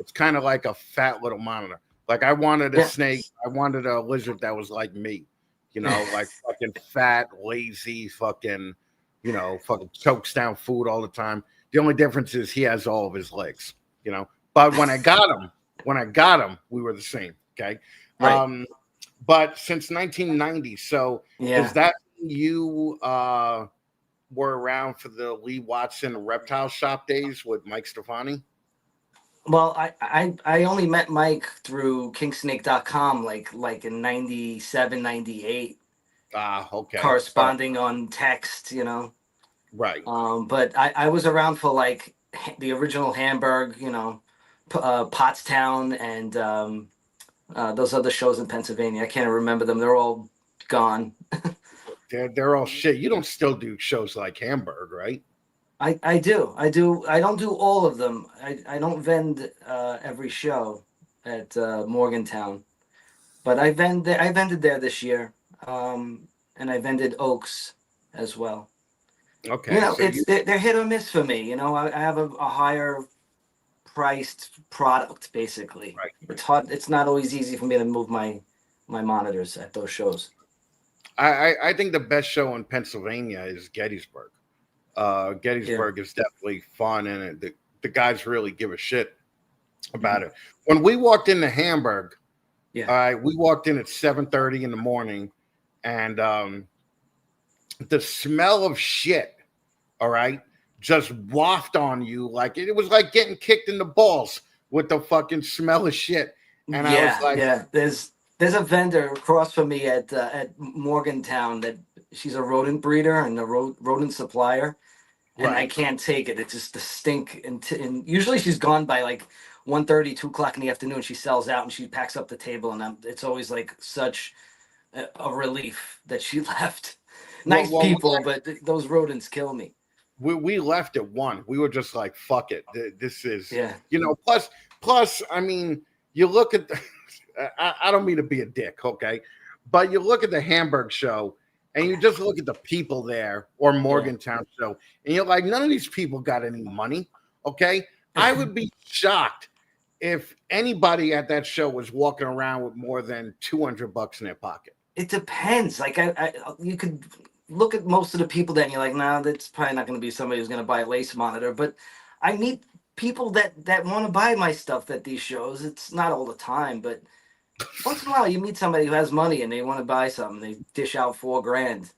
It's kind of like a fat little monitor. Like I wanted a snake. I wanted a lizard that was like me, like fucking fat, lazy, fucking, fucking chokes down food all the time. The only difference is he has all of his legs, But when I got him, we were the same. Okay. Right. But since 1990, so is that you were around for the Lee Watson reptile shop days with Mike Stefani? Well, I only met Mike through kingsnake.com like in 97, 98. Okay. Corresponding on text, Right. But I was around for like the original Hamburg, Pottstown and those other shows in Pennsylvania. I can't remember them. They're all gone. They're all shit. You don't still do shows like Hamburg, right? I do. I don't do all of them. I don't vend every show at Morgantown, but I vended there this year, and I vended Oaks as well. Okay, they're hit or miss for me. I have a higher priced product basically. Right. It's hard. It's not always easy for me to move my monitors at those shows. I think the best show in Pennsylvania is Gettysburg. Gettysburg is definitely fun, and the guys really give a shit about it. When we walked into Hamburg, we walked in at 7:30 in the morning, and the smell of shit, just waft on you like it was like getting kicked in the balls with the fucking smell of shit. And I was like, yeah. There's a vendor across from me at Morgantown that she's a rodent breeder and a rodent supplier, and I right. can't take it. It's just the stink. And usually she's gone by like 1:30, 2 o'clock in the afternoon. She sells out and she packs up the table, and it's always like such a relief that she left. Well, Nice well, people, but those rodents kill me. we left at 1. We were just like, fuck it. This is, Yeah. plus, I mean, you look at, I don't mean to be a dick, okay? But you look at the Hamburg show and you just look at the people there or Morgantown show and you're like, none of these people got any money, okay? I would be shocked if anybody at that show was walking around with more than $200 in their pocket. It depends. Like you could look at most of the people that and you're like, nah, that's probably not going to be somebody who's going to buy a lace monitor. But I meet people that want to buy my stuff at these shows. It's not all the time, but once in a while you meet somebody who has money and they want to buy something. They dish out $4,000,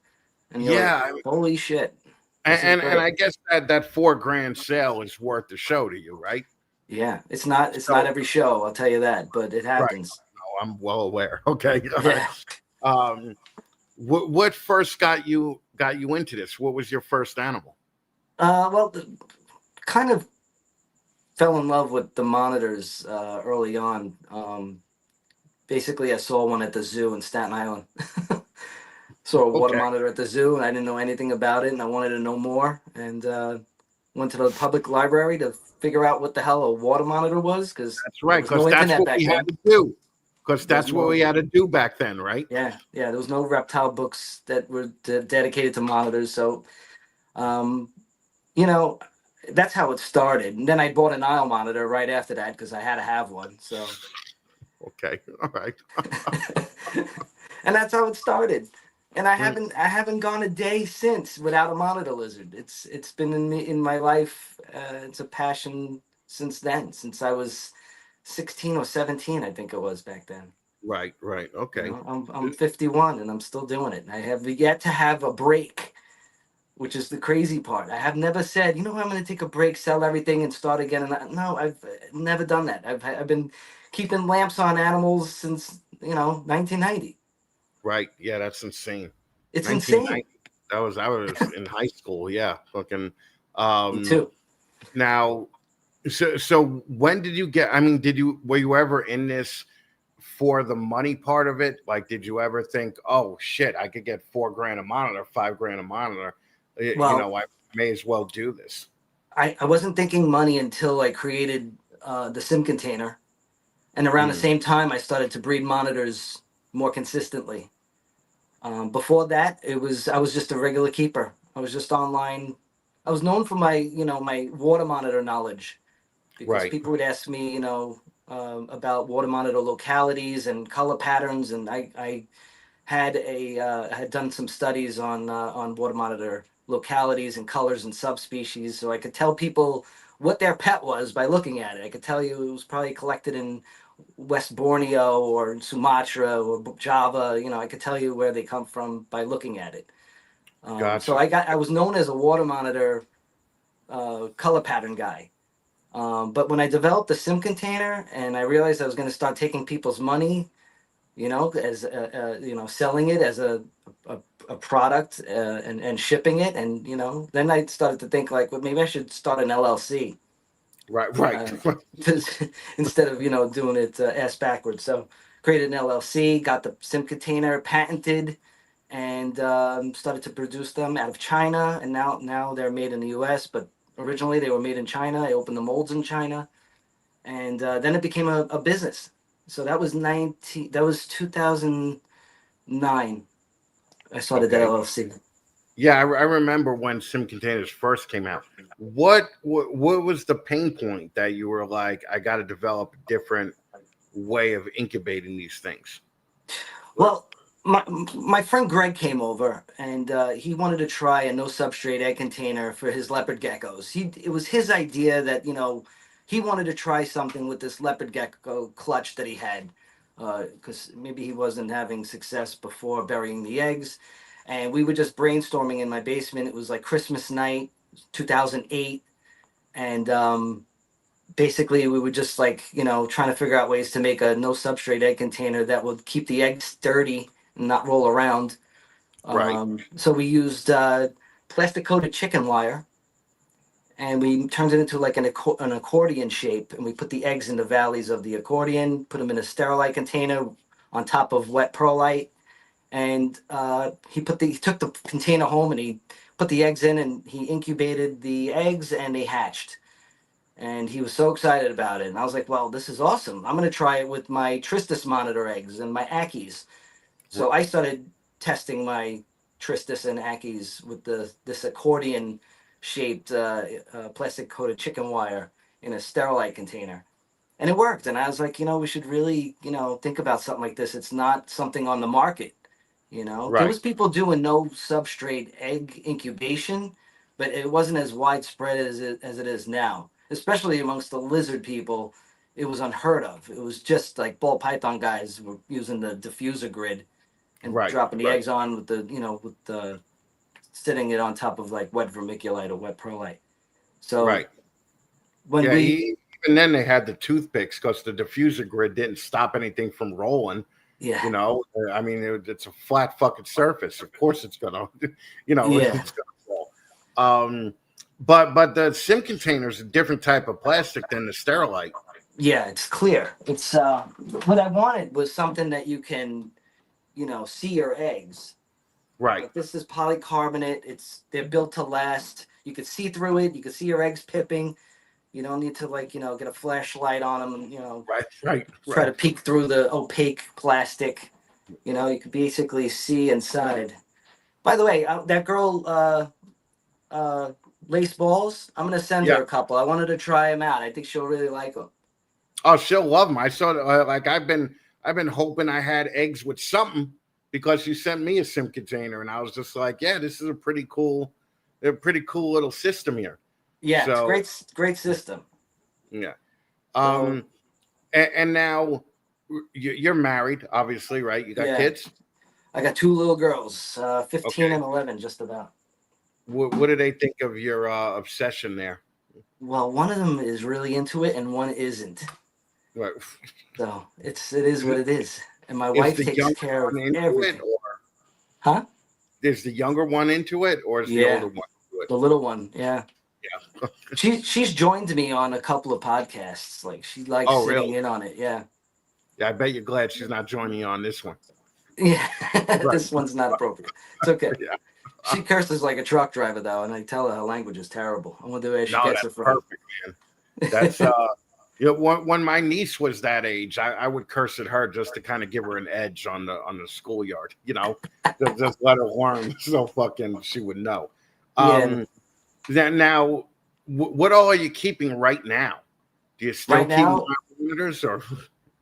and you're like, holy shit. And I guess that $4,000 sale is worth the show to you, right? Yeah, it's not every show, I'll tell you that, but it happens. Right. No, I'm well aware. Okay. Yeah. What first got you into this? What was your first animal? Well, kind of fell in love with the monitors early on. Basically, I saw one at the zoo in Staten Island. Saw a water monitor at the zoo, and I didn't know anything about it, and I wanted to know more. And went to the public library to figure out what the hell a water monitor was, because that's right, because that's what we had to do. Because that's what we had to do back then, right? Yeah. There was no reptile books that were dedicated to monitors, so that's how it started. And then I bought an Nile monitor right after that because I had to have one. So. Okay. All right. And that's how it started. And I haven't gone a day since without a monitor lizard. It's been in my life. It's a passion since then, since I was 16 or 17, I think it was back then. Right. Okay. I'm 51 and I'm still doing it. I have yet to have a break, which is the crazy part. I have never said, I'm going to take a break, sell everything, and start again. No, I've never done that. I've been keeping lamps on animals since 1990. Right. Yeah, that's insane. It's insane. I was in high school. Yeah, fucking. Me too. Now, so when did you get? I mean, were you ever in this for the money part of it? Like, did you ever think, oh shit, I could get $4,000 a monitor, $5,000 a monitor? I may as well do this. I wasn't thinking money until I created the Sim Container, and around the same time I started to breed monitors more consistently. Before that, I was just a regular keeper. I was just online. I was known for my my water monitor knowledge, because people would ask me about water monitor localities and color patterns, and I had done some studies on water monitor localities and colors and subspecies, so I could tell people what their pet was by looking at it. I could tell you it was probably collected in West Borneo or Sumatra or Java. I could tell you where they come from by looking at it. Gotcha. So I was known as a water monitor color pattern guy. But when I developed the Sim Container and I realized I was going to start taking people's money, as selling it as a product and shipping it, and then I started to think like, well, maybe I should start an LLC. Right. Instead of doing it ass backwards. So created an LLC, got the Sim Container patented, and started to produce them out of China. And now they're made in the U.S., but originally they were made in China. I opened the molds in China, and then it became a business. So that was 2009. I started that LLC. Yeah, I remember when Sim Containers first came out. What was the pain point that you were like, I got to develop a different way of incubating these things? Well, my friend Greg came over, and he wanted to try a no substrate egg container for his leopard geckos. It was his idea that he wanted to try something with this leopard gecko clutch that he had, because maybe he wasn't having success before burying the eggs. And we were just brainstorming in my basement. It was like Christmas night, 2008, and basically we were just like, trying to figure out ways to make a no substrate egg container that would keep the eggs sturdy and not roll around. Right. So we used plastic coated chicken wire, and we turned it into like an accordion shape, and we put the eggs in the valleys of the accordion, put them in a sterilite container on top of wet perlite, and he took the container home and he put the eggs in, and he incubated the eggs, and they hatched. And he was so excited about it, and I was like, well, this is awesome. I'm going to try it with my Tristis monitor eggs and my Ackies. So I started testing my Tristis and Ackies with this accordion shaped plastic coated chicken wire in a sterilite container, and it worked. And I was like, we should really think about something like this. It's not something on the market. There Right. was people doing no substrate egg incubation, but it wasn't as widespread as it is now, especially amongst the lizard people. It was unheard of. It was just like ball python guys were using the diffuser grid and Right. dropping the Right. eggs on with the sitting it on top of like wet vermiculite or wet perlite. So Right. when Yeah. we Even then, they had the toothpicks because the diffuser grid didn't stop anything from rolling. yeah I mean, it's a flat fucking surface. Of course, it's gonna, yeah it's gonna fall. But the sim container is a different type of plastic than the sterilite. yeah it's clear. It's what I wanted was something that you can see your eggs. Right. Like this is polycarbonate. They're built to last. You can see through it. You can see your eggs pipping. You don't need to get a flashlight on them and Right. Right. try to Right. peek through the opaque plastic. You can basically see inside. By the way, that girl Lace Balls, I'm gonna send Yeah. her a couple. I wanted to try them out. I think she'll really like them. Oh, she'll love them. I saw like I've been hoping I had eggs with something because you sent me a sim container, and I was just like, yeah, this is a pretty cool little system here. Yeah, So it's great system. yeah. So And now you're married, obviously, right? You got yeah, kids. I got two little girls, 15 Okay. and 11, just about. What do they think of your obsession there? Well, one of them is really into it, and one isn't. Right. So it is what it is. And my Is wife the takes younger care of one into everything. it, or Huh? is the younger one into it, or is the Yeah, older one into it? the little one. Yeah. Yeah. She's joined me on a couple of podcasts. Like she likes Oh, sitting really? in on it. Yeah. Yeah, I bet you're glad she's not joining you on this one. Yeah. Right. This one's not appropriate. It's okay. Yeah. She curses like a truck driver though, and I tell her language is terrible. I wonder where she No, gets that's it from. perfect, man. That's when my niece was that age, I would curse at her just to kind of give her an edge on the schoolyard, just let her learn so fucking she would know. Yeah. Now, what all are you keeping right now? Do you still Right keep now, monitors or?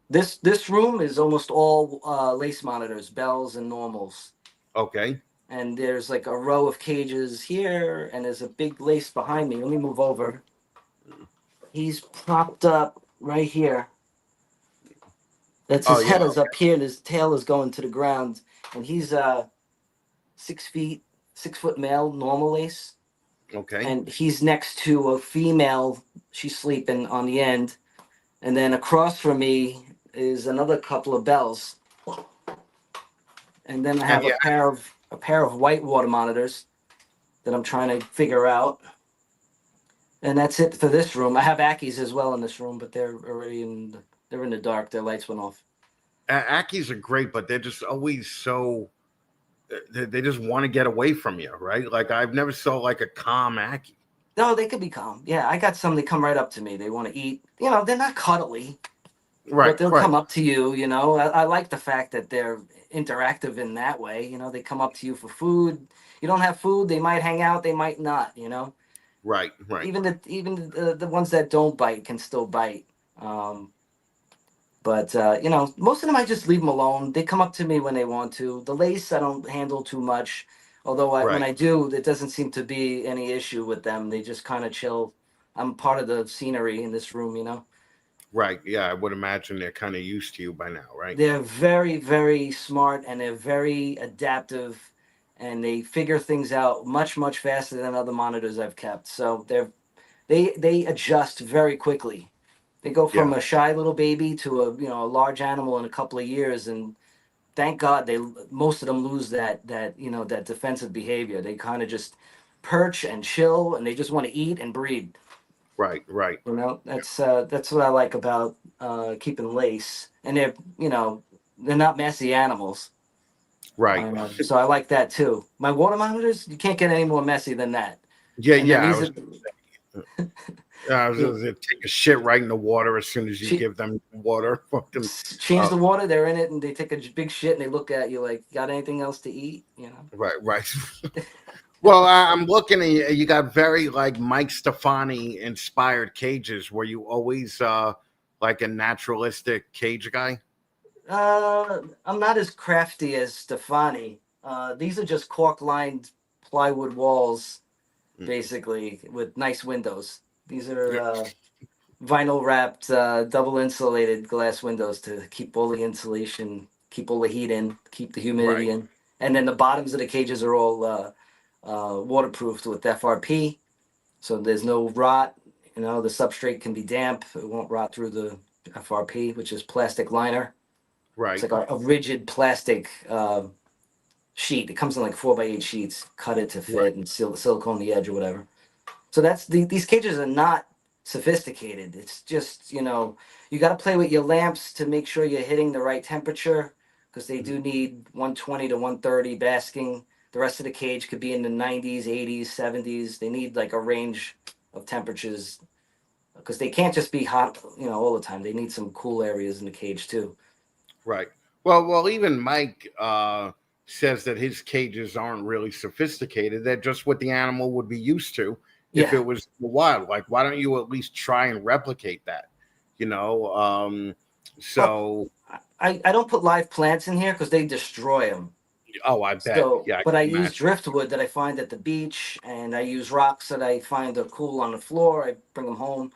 this room is almost all lace monitors, bells and normals. Okay. And there's like a row of cages here, and there's a big lace behind me. Let me move over. He's propped up right here. That's his head is up here, and his tail is going to the ground. And he's 6 foot male, normal lace. Okay. And he's next to a female. She's sleeping on the end. And then across from me is another couple of bells. And then I have a pair of white water monitors that I'm trying to figure out. And that's it for this room. I have Ackies as well in this room, but they're already they're in the dark. Their lights went off. Ackies are great, but they're just always so. They just want to get away from you, right? Like I've never saw like a calm Ackie. No, they could be calm. Yeah, I got some. They come right up to me. They want to eat. They're not cuddly, Right. but they'll come up to you. I like the fact that they're interactive in that way. They come up to you for food. You don't have food, they might hang out. They might not. Right. Right. Even the ones that don't bite can still bite. But most of them I just leave them alone. They come up to me when they want to. The lace I don't handle too much. Although when I do, it doesn't seem to be any issue with them. They just kind of chill. I'm part of the scenery in this room. Right. Yeah, I would imagine they're kind of used to you by now, right? They're very, very smart, and they're very adaptive. and they figure things out much faster than other monitors I've kept. So they adjust very quickly. They go from Yeah. a shy little baby to a large animal in a couple of years, and thank God most of them lose that defensive behavior. They kind of just perch and chill, and they just want to eat and breed. Right. Right. That's what I like about keeping lace, and they're not messy animals. Right. So I like that too. My water monitors, you can't get any more messy than that. Yeah. And then Yeah. these are I was gonna say, take a shit right in the water as soon as you give them water. Fucking, change the water, they're in it, and they take a big shit, and they look at you like, got anything else to eat? right. Right. Well, I'm looking at you. You got very like Mike Stefani inspired cages. Were you always like a naturalistic cage guy? I'm not as crafty as Stefani. These are just cork lined plywood walls, basically, with nice windows. These are vinyl wrapped, double insulated glass windows to keep all the insulation, keep all the heat in, keep the humidity in. And then the bottoms of the cages are all waterproofed with FRP, so there's no rot. The substrate can be damp; it won't rot through the FRP, which is plastic liner. It's Right. like a rigid plastic sheet. It comes in like 4x8 sheets. Cut it to fit Right. and silicone the edge or whatever. So these cages are not sophisticated. It's just you got to play with your lamps to make sure you're hitting the right temperature, because they do need 120 to 130 basking. The rest of the cage could be in the 90s, 80s, 70s. They need like a range of temperatures, because they can't just be hot all the time. They need some cool areas in the cage too. Right. Well, even Mike says that his cages aren't really sophisticated. They're just what the animal would be used to if Yeah. it was in the wild. Like, why don't you at least try and replicate that? So, I don't put live plants in here because they destroy them. oh, I bet. So, Yeah, I but I can use imagine. driftwood that I find at the beach, and I use rocks that I find are cool on the floor. I bring them home,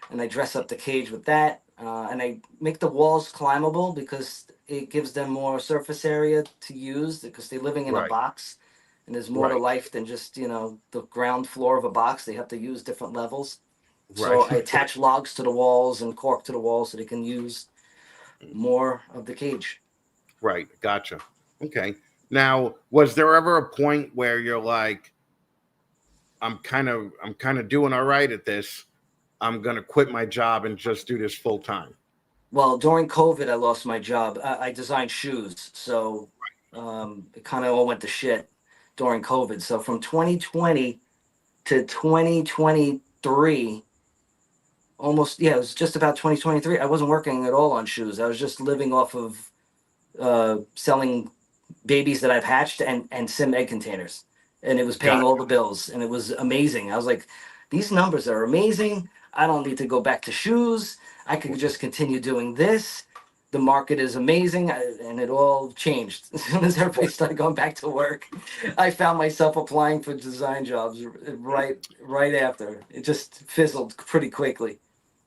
and I dress up the cage with that. And I make the walls climbable because it gives them more surface area to use, because they're living in a Right. box, and there's more to Right. life than just the ground floor of a box. They have to use different levels. Right. So I attach logs to the walls and cork to the walls so they can use more of the cage. Right. Gotcha. Okay. Now, was there ever a point where you're like, I'm kind of doing all right at this. I'm gonna quit my job and just do this full time. Well, during COVID, I lost my job. I designed shoes, so it kind of all went to shit during COVID. So from 2020 to 2023, almost, yeah, it was just about 2023. I wasn't working at all on shoes. I was just living off of selling babies that I've hatched and sim egg containers, and it was paying Got all the bills, and it was amazing. I was like, these numbers are amazing. I don't need to go back to shoes. I could just continue doing this. The market is amazing, and it all changed as soon as everybody started going back to work. I found myself applying for design jobs right after. It just fizzled pretty quickly.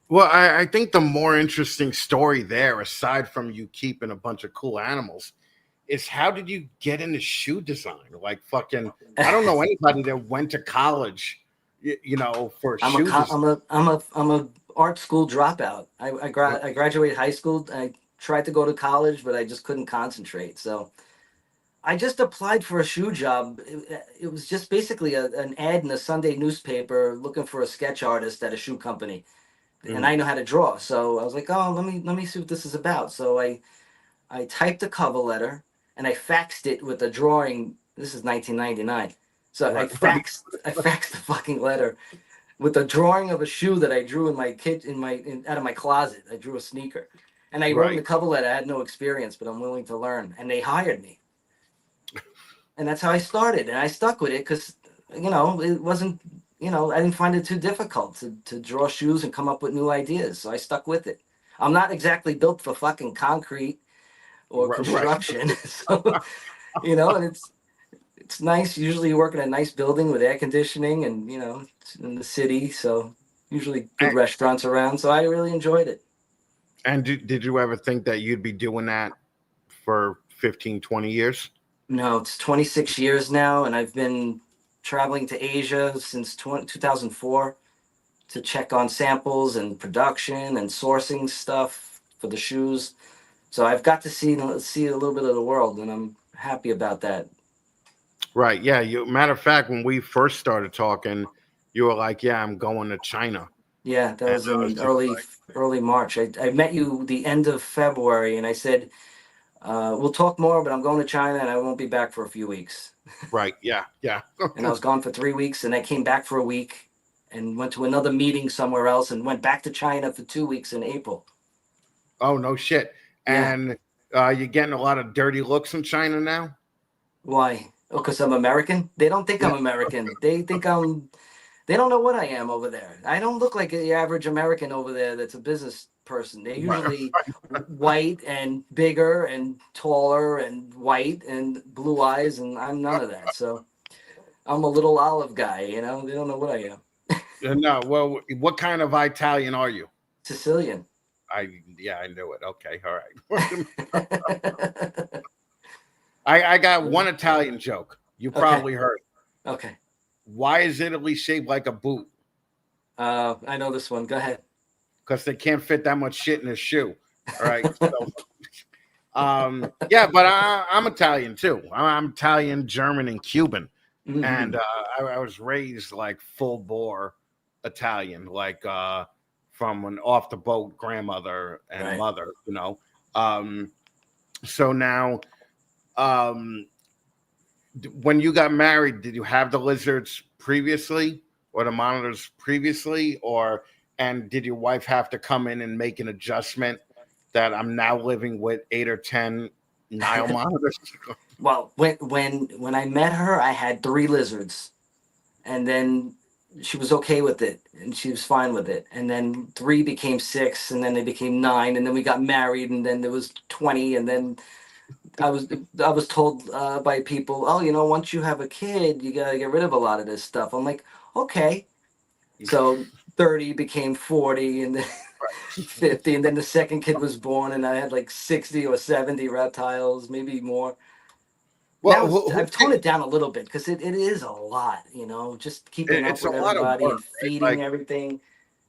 Well, I think the more interesting story there, aside from you keeping a bunch of cool animals, is how did you get into shoe design? Like fucking, I don't know anybody that went to college, for shoe design. I'm a art school dropout. I graduated high school. I tried to go to college, but I just couldn't concentrate. So I just applied for a shoe job. It was just basically an ad in a Sunday newspaper looking for a sketch artist at a shoe company, and I know how to draw. So I was like, oh, let me see what this is about. So I typed a cover letter and I faxed it with a drawing. This is 1999. So I Right. faxed the fucking letter with a drawing of a shoe that I drew in my kit out of my closet. I drew a sneaker, and I wrote in the Right. cover letter, I had no experience, but I'm willing to learn, and they hired me. And that's how I started, and I stuck with it because it wasn't, I didn't find it too difficult to draw shoes and come up with new ideas, so I stuck with it. I'm not exactly built for fucking concrete or Right. construction. So, and it's nice. Usually you work in a nice building with air conditioning, and it's in the city, so usually good And, restaurants around. So I really enjoyed it. and did you ever think that you'd be doing that for 15, 20 years? No, it's 26 years now, and I've been traveling to Asia since 2004 to check on samples and production and sourcing stuff for the shoes. So I've got to see a little bit of the world, and I'm happy about that. Right. Yeah. Matter of fact, when we first started talking, you were like, "Yeah, I'm going to China," Yeah, that and was I was in just like, early March. I met you the end of February, and I said we'll talk more, but I'm going to China, and I won't be back for a few weeks. "Right. Yeah. Yeah." And I was gone for 3 weeks, and I came back for a week, and went to another meeting somewhere else, and went back to China for 2 weeks in April. Oh no shit. Yeah, And you're getting a lot of dirty looks in China now. why? Oh, because I'm American? They don't think I'm American. They think I'm. They don't know what I am over there. I don't look like the average American over there that's a business person. They're Right. usually white and bigger and taller and white and blue eyes, and I'm none of that. So I'm a little olive guy, you know? They don't know what I am. No. Well, what kind of Italian are you? Sicilian. I knew it. Okay. All right. I got one Italian joke. You Okay. probably heard. Okay. Why is Italy shaped like a boot? I know this one. Go ahead. Because they can't fit that much shit in a shoe. All right. So, yeah, but I'm Italian too. I'm Italian, German, and Cuban, Mhm. and I was raised like full bore Italian, like from an off the boat grandmother and Right. mother. So now, um, when you got married, did you have the lizards previously, or the monitors previously, or and did your wife have to come in and make an adjustment that I'm now living with 8 or 10 Nile monitors? Well, when I met her, I had 3 lizards, and then she was okay with it, and she was fine with it. And then 3 became 6, and then they became 9, and then we got married, and then there was 20, and then I was told by people, oh, once you have a kid, you gotta get rid of a lot of this stuff. I'm like, okay. So 30 became 40, and then 50, and then the second kid was born, and I had like 60 or 70 reptiles, maybe more. Well, Now I've toned it down a little bit because it is a lot, just keeping up it's a with lot of everybody work, and right? feeding everything.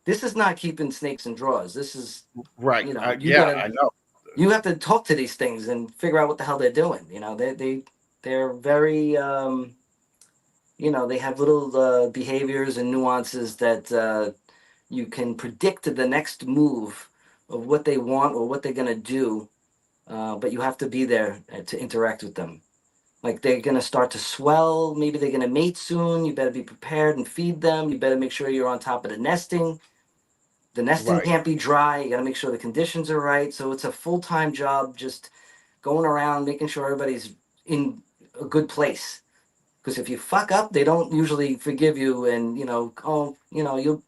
This is not keeping snakes in drawers. This is, Right. you Yeah, gotta, I know. you have to talk to these things and figure out what the hell they're doing. They're very, they have little behaviors and nuances that you can predict the next move of what they want or what they're gonna do, but you have to be there to interact with them. Like they're gonna start to swell. Maybe they're gonna mate soon. You better be prepared and feed them. You better make sure you're on top of the nesting. The nesting Right. can't be dry. You got to make sure the conditions are right. So it's a full-time job, just going around making sure everybody's in a good place. Because if you fuck up, they don't usually forgive you. And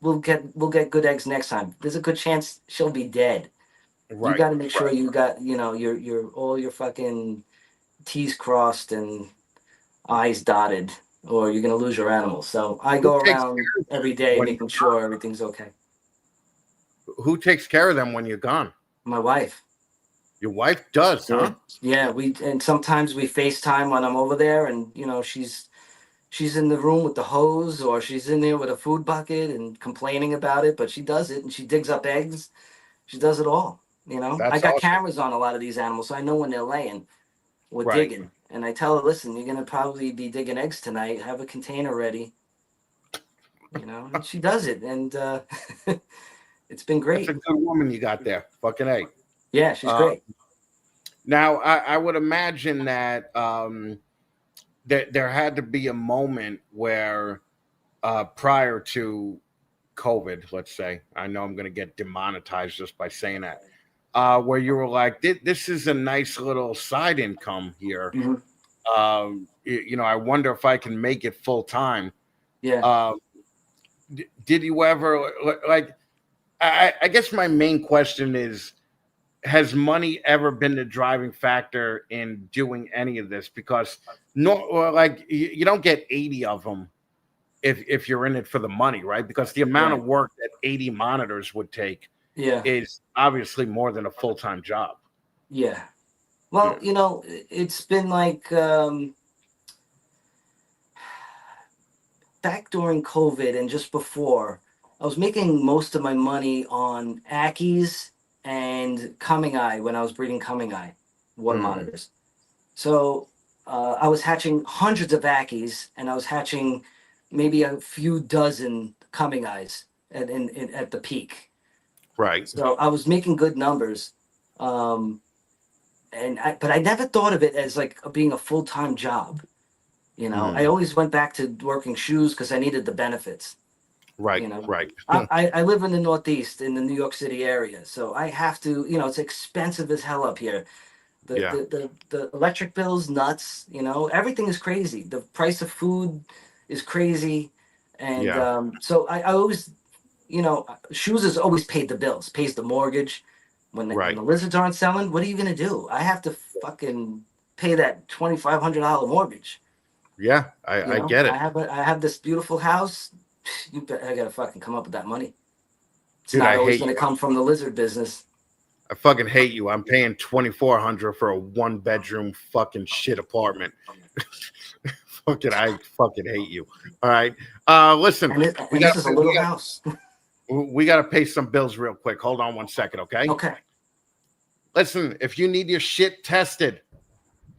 we'll get good eggs next time. There's a good chance she'll be dead. You Right. got to make sure you got your all your fucking T's crossed and I's dotted, or you're gonna lose your animals. So I Who go takes around care of them every day when making sure everything's okay. who takes care of them when you're gone? My wife. Your wife does, Yeah. huh? Yeah, and sometimes we FaceTime when I'm over there, and she's in the room with the hose, or she's in there with a food bucket and complaining about it, but she does it, and she digs up eggs. She does it all. I That's got awesome. cameras on a lot of these animals, so I know when they're laying or Right. digging. And I tell her, listen, you're gonna probably be digging eggs tonight. Have a container ready. And she does it, and it's been That's a great. good woman you got there. Fucking A. Yeah, she's Uh, great. Now, I would imagine that there had to be a moment where, prior to COVID, let's say, I know I'm going to get demonetized just by saying that, where you were like, this is a nice little side income here. Hmm. I wonder if I can make it full time. Yeah. Um, did you ever like? I guess my main question is, has money ever been the driving factor in doing any of this? Because like you don't get 80 of them if you're in it for the money, right? Because the amount Right. of work that 80 monitors would take Yeah. is obviously more than a full-time job. Yeah. Well, you know, it's been like back during COVID and just before, I was making most of my money on Ackies and Coming Eye when I was breeding Coming Eye water monitors. So I was hatching hundreds of Ackies and I was hatching maybe a few dozen Coming Eyes at the peak. Right. So I was making good numbers. But I never thought of it as like being a full-time job. You know, I always went back to working shoes because I needed the benefits. Right. You know, Right. I live in the Northeast in the New York City area, so I have to. You know, it's expensive as hell up here. Yeah. The electric bills nuts. You know, everything is crazy. The price of food is crazy, and Yeah. so I always, you know, shoes has always paid the bills, pays the mortgage. When Right. the lizards aren't selling, what are you gonna do? I have to fucking pay that $2,500 mortgage. Yeah. You I know, get it. I have this beautiful house. You bet I gotta fucking come up with that money. It's Dude, not I always hate gonna you. come from the lizard business. I fucking hate you. I'm paying $2,400 for a 1-bedroom fucking shit apartment. I fucking hate you. All right. Listen, we This got is a little house. we got to pay some bills real quick. Hold on 1 second, okay? Okay. Listen, if you need your shit tested,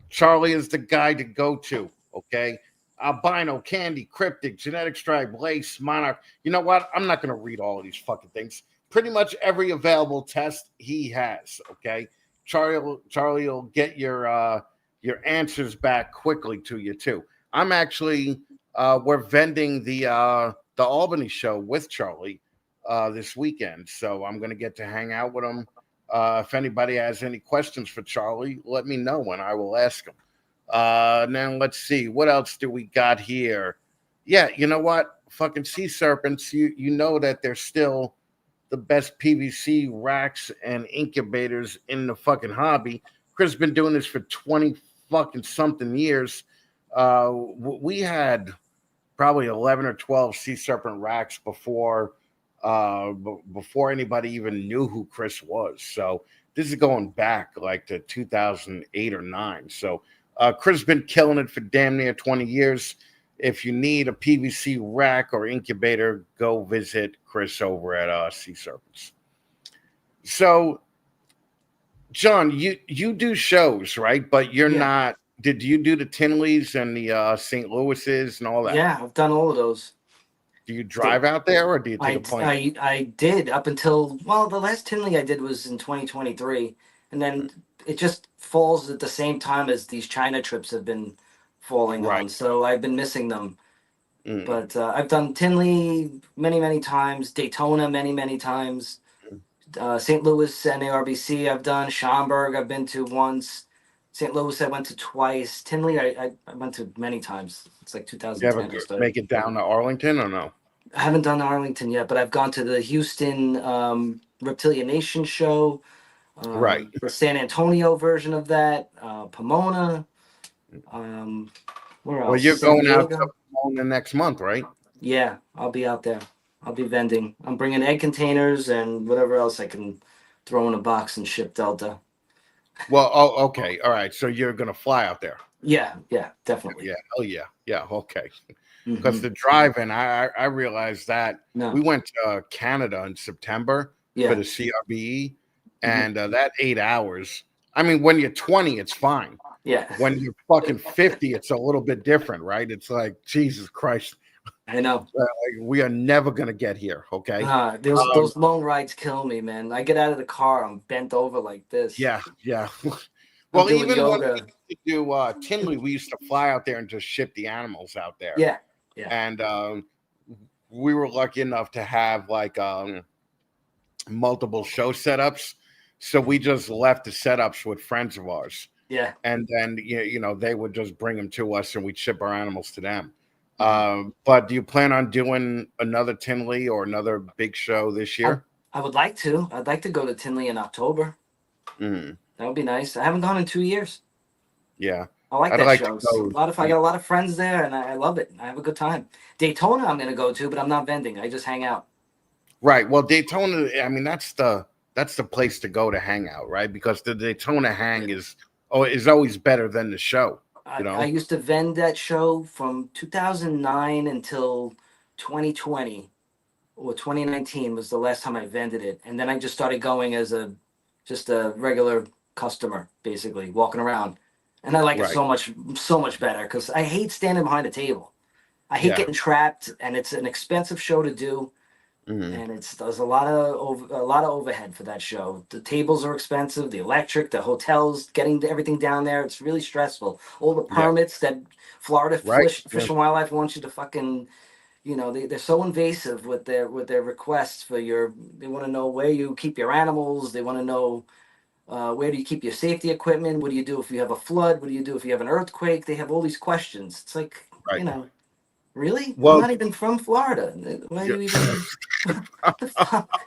Charlie is the guy to go to, okay? Albino, Candy, Cryptic, Genetic Stripe, Lace, Monarch. You know what? I'm not going to read all of these fucking things. Pretty much every available test he has, okay? Charlie will get your answers back quickly to you too. I'm actually we're vending the Albany show with Charlie this weekend, so I'm going to get to hang out with him. If anybody has any questions for Charlie, let me know and I will ask him. Now let's see, what else do we got here? Yeah, you know what? Fucking sea serpents, you know that they're still the best PVC racks and incubators in the fucking hobby. Chris has been doing this for 20 fucking something years. We had probably 11 or 12 sea serpent racks before anybody even knew who Chris was. So this is going back like to 2008 or 9. So Chris has been killing it for damn near 20 years. If you need a PVC rack or incubator, go visit Chris over at Sea Serpents. So, John, you do shows, right? But you're not. Did you do the Tinleys and the St. Louis's and all that? Yeah, I've done all of those. Do you drive out there or do you take a plane? I did up until, well, the last Tinley I did was in 2023, and then it just falls at the same time as these China trips have been falling on, so I've been missing them. But I've done Tinley many times, Daytona many times, St. Louis and ARBC I've done, Schaumburg I've been to once, St. Louis I went to twice, Tinley I went to many times. It's like 2010. You ever make it down to Arlington or no? I haven't done Arlington yet, but I've gone to the Houston Reptilian Nation show, the San Antonio version of that, Pomona. Where else? Well, you're going out to Pomona next month, right? Yeah, I'll be out there. I'll be vending. I'm bringing egg containers and whatever else I can throw in a box and ship Delta. Well, okay, all right. So you're gonna fly out there? Yeah, definitely. Yeah, oh yeah, okay. Because the drive-in, I realized that we went to Canada in September for the CRBE, and that 8 hours. I mean, when you're 20, it's fine. Yeah. When you're fucking 50, it's a little bit different, right? It's like, Jesus Christ. I know. We are never gonna get here, okay? Those long rides kill me, man. I get out of the car, I'm bent over like this. Yeah. Well, even yoga. when we used to do Tinley, we used to fly out there and just ship the animals out there. Yeah. And we were lucky enough to have like multiple show setups, so we just left the setups with friends of ours. Yeah. And then they would just bring them to us, and we'd ship our animals to them. But do you plan on doing another Tinley or another big show this year? I would like to. I'd like to go to Tinley in October. That would be nice. I haven't gone in 2 years. Yeah. I like that show. I got a lot of friends there, and I love it. I have a good time. Daytona, I'm going to go to, but I'm not vending. I just hang out. Right. Well, Daytona, I mean, that's the place to go to hang out, right? Because the Daytona hang is Oh, it's always better than the show. I used to vend that show from 2009 until 2020 or 2019 was the last time I vended it, and then I just started going as just a regular customer, basically walking around, and I like it Right. so much better because I hate standing behind a table. I hate Yeah. getting trapped, and it's an expensive show to do. Mhm. And there's a lot of overhead for that show. The tables are expensive, the electric, the hotels, getting everything down there. It's really stressful. All the Yeah. permits that Florida Right. Fish and Wildlife wants you to fucking, they're so invasive with their requests for your. They want to know where you keep your animals. They want to know where do you keep your safety equipment. What do you do if you have a flood? What do you do if you have an earthquake? They have all these questions. It's like, Right. really? I'm Well, not even from Florida. Why do you even? What the fuck?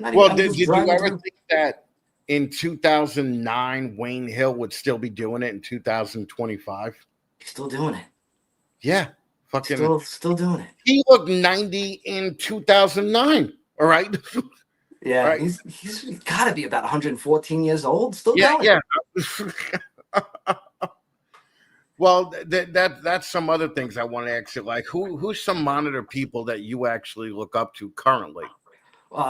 I'm did just you driving ever through. think that in 2009 Wayne Hill would still be doing it in 2025? He's still doing it. Yeah. Fucking Still doing it. he looked 90 in 2009. All right. Yeah, Right. he's got to be about 114 years old, still Yeah, going. yeah. Well, that's some other things I want to ask you. Like, who's some monitor people that you actually look up to currently?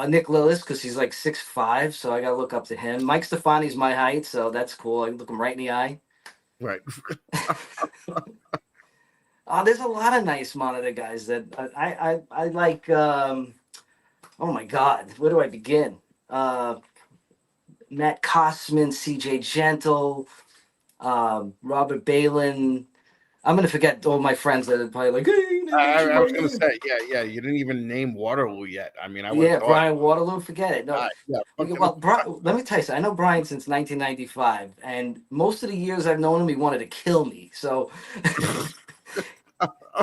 Nick Lillis, because he's like 6'5", so I got to look up to him. Mike Stefani's my height, so that's cool. I can look him right in the eye. Right. There's a lot of nice monitor guys that I like. Oh my God, where do I begin? Matt Kosman, CJ Gentle, Robert Balin. I'm gonna forget all my friends that are probably like, hey, you didn't mention I my was going to name. say, yeah. You didn't even name Waterloo yet. I mean, I would have Yeah, thought. Brian Waterloo, forget it. No, Yeah. well, let me tell you something. I know Brian since 1995, and most of the years I've known him, he wanted to kill me. So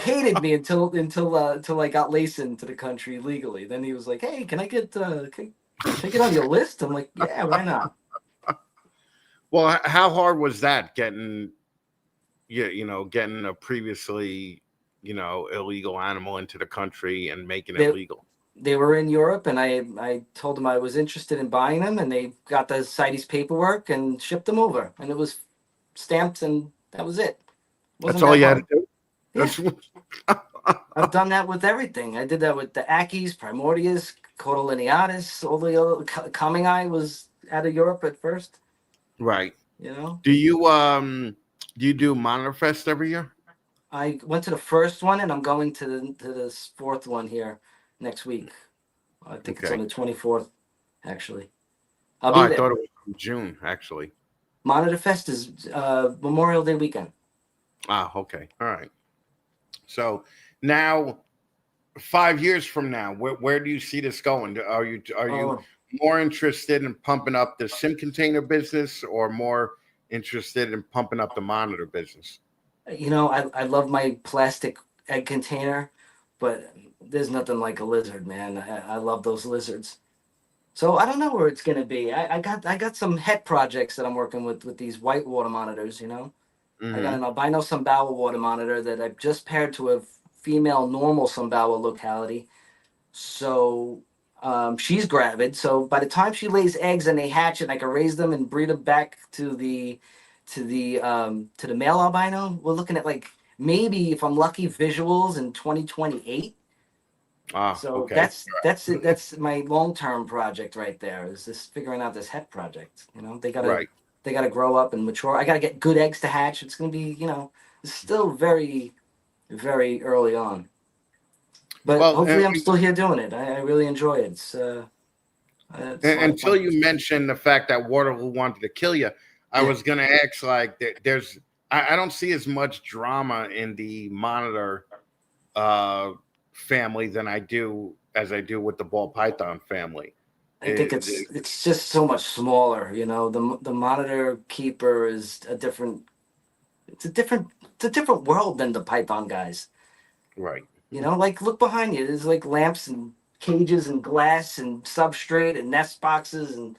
hated me until I got laced into the country legally. Then he was like, "Hey, can I get on your list?" I'm like, "Yeah, why not?" Well, how hard was that getting, getting a previously, illegal animal into the country and making it They legal? they were in Europe, and I told them I was interested in buying them, and they got the CITES paperwork and shipped them over, and it was stamped, and that was it. That's Wasn't all that you had to hard? do. Yeah, That's I've done that with everything. I did that with the Ackies, Primordius, Cordolineatus, all the other Coming Eye was out of Europe at first. right. You know, Do you do Monitor Fest every year? I went to the first one, and I'm going to this fourth one here next week. I think it's on Okay. the 24th, actually. I'll Oh, be I there. thought it was in June, actually. Monitor Fest is Memorial Day weekend. Ah, okay. All right. So now, 5 years from now, where do you see this going? Are you Oh, more interested in pumping up the sim container business or more interested in pumping up the monitor business? I love my plastic egg container, but there's nothing like a lizard, man. I love those lizards. So I don't know where it's gonna be. I got some het projects that I'm working with these white water monitors. I got Hmm. an albino Sumbawa water monitor that I've just paired to a female normal Sumbawa locality. So she's gravid. So by the time she lays eggs and they hatch, and I can raise them and breed them back to the male albino, we're looking at like maybe if I'm lucky visuals in 2028. Ah, So okay. that's it. That's my long term project right there. Is this figuring out this het project? Right. They gotta grow up and mature. I gotta get good eggs to hatch. It's gonna be it's still very very early on. But Well, hopefully I'm still here doing it. I really enjoy it. It's a lot of until fun. you mentioned the fact that Waterloo wanted to kill you, I Yeah. was going to ask, like, I don't see as much drama in the monitor family than I do with the ball python family. I think it's just so much smaller. The monitor keeper is a different. It's a different world than the python guys. Right. Like look behind you. There's like lamps and cages and glass and substrate and nest boxes, and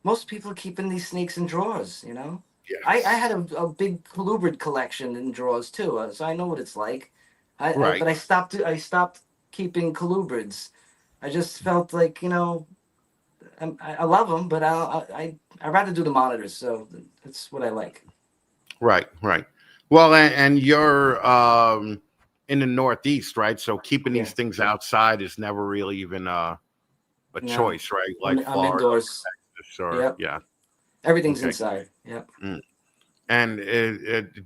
most people are keeping these snakes in drawers. I Yes. had a big colubrid collection in drawers too, so I know what it's like. Right. But I stopped keeping colubrids. I just felt like I love them, but I'd rather do the monitors, so that's what I like. Right. Well, and you're in the Northeast, right? So keeping Yeah. these things outside is never really even a No, choice, right? I'm Like I'm Florida, indoors. or Yep. yeah. Everything's Okay. inside. Yep. Mm. And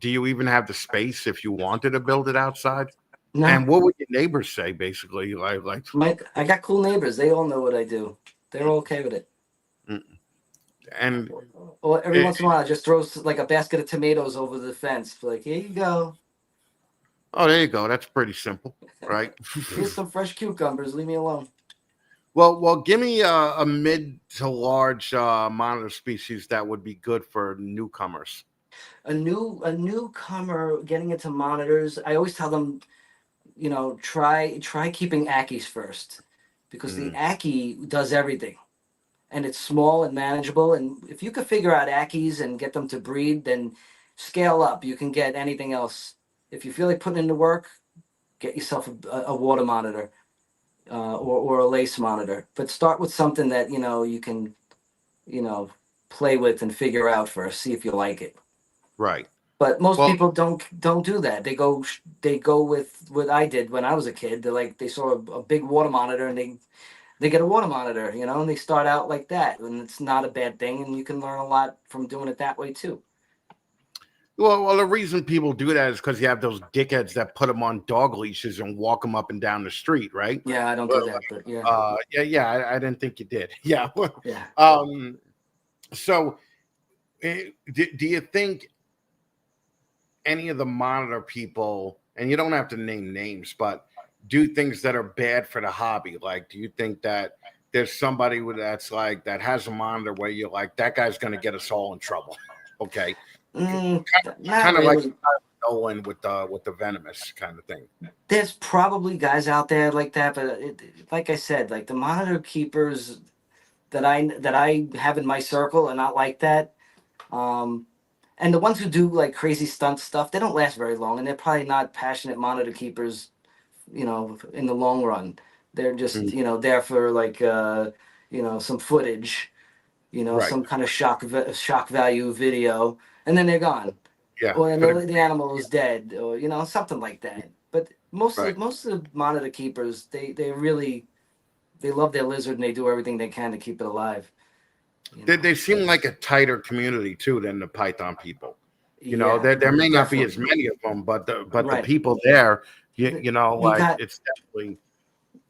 do you even have the space if you wanted to build it outside? No, And what would your neighbors say, basically? I got cool neighbors. They all know what I do. They're okay with it. Mm. And Well, every it, once in a while, I just throw like a basket of tomatoes over the fence. Like, here you go. oh, there you go. That's pretty simple, right? Here's some fresh cucumbers. Leave me alone. Well, give me a mid to large monitor species that would be good for newcomers. A newcomer getting into monitors. I always tell them, try keeping Ackies first, because the Mm, Ackie does everything, and it's small and manageable. And if you could figure out Ackies and get them to breed, then scale up. You can get anything else. If you feel like putting in the work, get yourself a water monitor, or a lace monitor. But start with something that you can you know play with and figure out first. See if you like it. right. But most Well, people don't do that. They go with what I did when I was a kid. They saw a big water monitor, and they get a water monitor, and they start out like that, and it's not a bad thing, and you can learn a lot from doing it that way too. the reason people do that is because you have those dickheads that put them on dog leashes and walk them up and down the street, right? Yeah, I don't Well, do that, but yeah, yeah. I didn't think you did. Yeah. yeah. um. So, do you think any of the monitor people, and you don't have to name names, but do things that are bad for the hobby? Like, do you think that there's somebody that has a monitor where you're like, that guy's going to get us all in trouble? Okay. Not Kind of like really. Nolan with the venomous kind of thing. There's probably guys out there like that, but like I said, like the monitor keepers that I have in my circle are not like that. And the ones who do like crazy stunt stuff, they don't last very long, and they're probably not passionate monitor keepers, in the long run. They're just, Mm, there for like, some footage, right. some kind of shock value video, and then they're gone, Yeah. or and For the the animal is dead, or something like that. But most of right. most of the monitor keepers, they really they love their lizard, and they do everything they can to keep it alive. They seem like a tighter community too than the Python people. Yeah, There may not be as definitely. many of them, but the Right. people there, You got it's definitely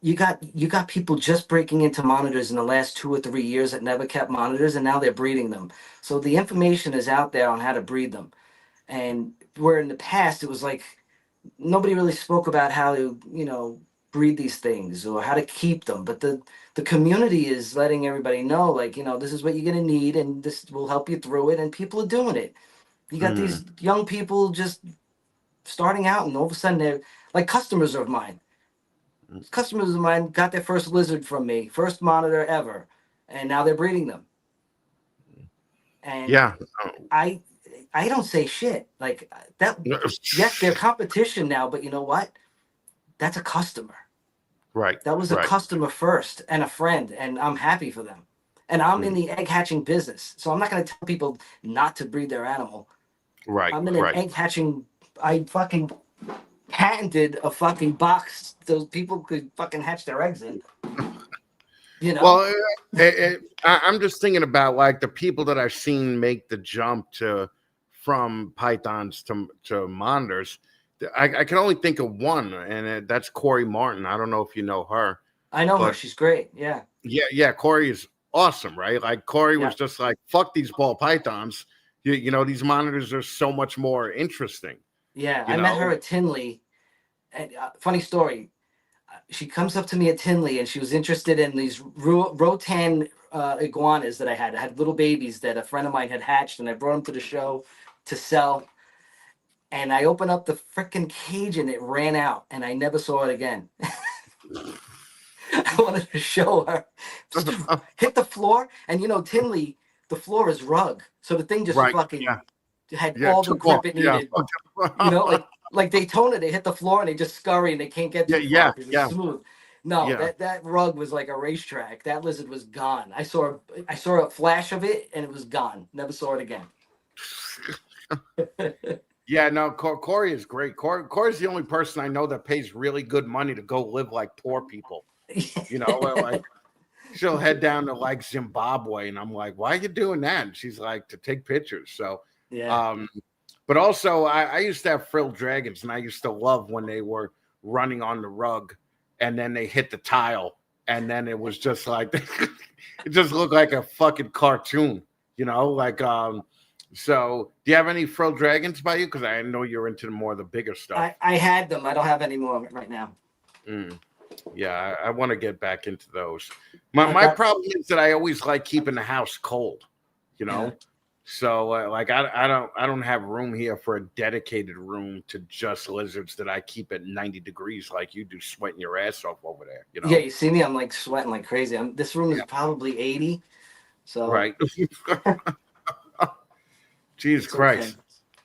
you got people just breaking into monitors in the last 2 or 3 years that never kept monitors, and now they're breeding them. So the information is out there on how to breed them. And where in the past it was like nobody really spoke about how to, breed these things or how to keep them. But the community is letting everybody know, like, this is what you're gonna need, and this will help you through it. And people are doing it. You got mm, these young people just starting out, and all of a sudden they're like customers of mine. mm. Customers of mine got their first lizard from me, first monitor ever, and now they're breeding them. And Yeah. I I don't say shit like that. Yes, they're competition now, but you know what? That's a customer. Right. That was a Right. customer first and a friend, and I'm happy for them. And I'm in Mm, the egg hatching business, so I'm not going to tell people not to breed their animal. right. I'm in an Right. egg hatching. I fucking patented a fucking box so people could fucking hatch their eggs in. Well, I'm just thinking about like the people that I've seen make the jump from pythons to monitors. I can only think of one, and that's Corey Martin. I don't know if you know her, I know her. but She's great. Yeah. yeah, Corey is awesome, right? Like Corey Yeah. was just like, "Fuck these ball pythons." These monitors are so much more interesting. Yeah. You I met know, her at Tinley. And funny story. She comes up to me at Tinley, and she was interested in these Rotan iguanas that I had. I had little babies that a friend of mine had hatched, and I brought them to the show to sell. And I opened up the freaking cage, and it ran out, and I never saw it again. I wanted to show her. Just hit the floor, and Tinley, the floor is rug, so the thing just right? fucking had Yeah, all the took off. grip it Yeah, needed. Like Daytona, they hit the floor and they just scurry and they can't get yeah, too far yeah, because it's yeah. smooth. No, Yeah. that rug was like a racetrack. That lizard was gone. I saw a flash of it and it was gone. Never saw it again. Yeah, no, Corey is great. Corey's the only person I know that pays really good money to go live like poor people. You know, like she'll head down to like Zimbabwe, and I'm like, why are you doing that? And she's like, to take pictures. So, Yeah. But also, I used to have frilled dragons, and I used to love when they were running on the rug, and then they hit the tile, and then it was just like it just looked like a fucking cartoon, you know. Like, so do you have any frilled dragons by you? Because I know you're into more of the bigger stuff. I had them. I don't have any more right now. Yeah, I want to get back into those. My problem is that I always like keeping the house cold, you know. Yeah. So like I don't have room here for a dedicated room to just lizards that I keep at 90 degrees like you do, sweating your ass off over there. You know. Yeah, you see me? I'm like sweating like crazy. This room is probably 80. So Right. Jesus Christ. Okay.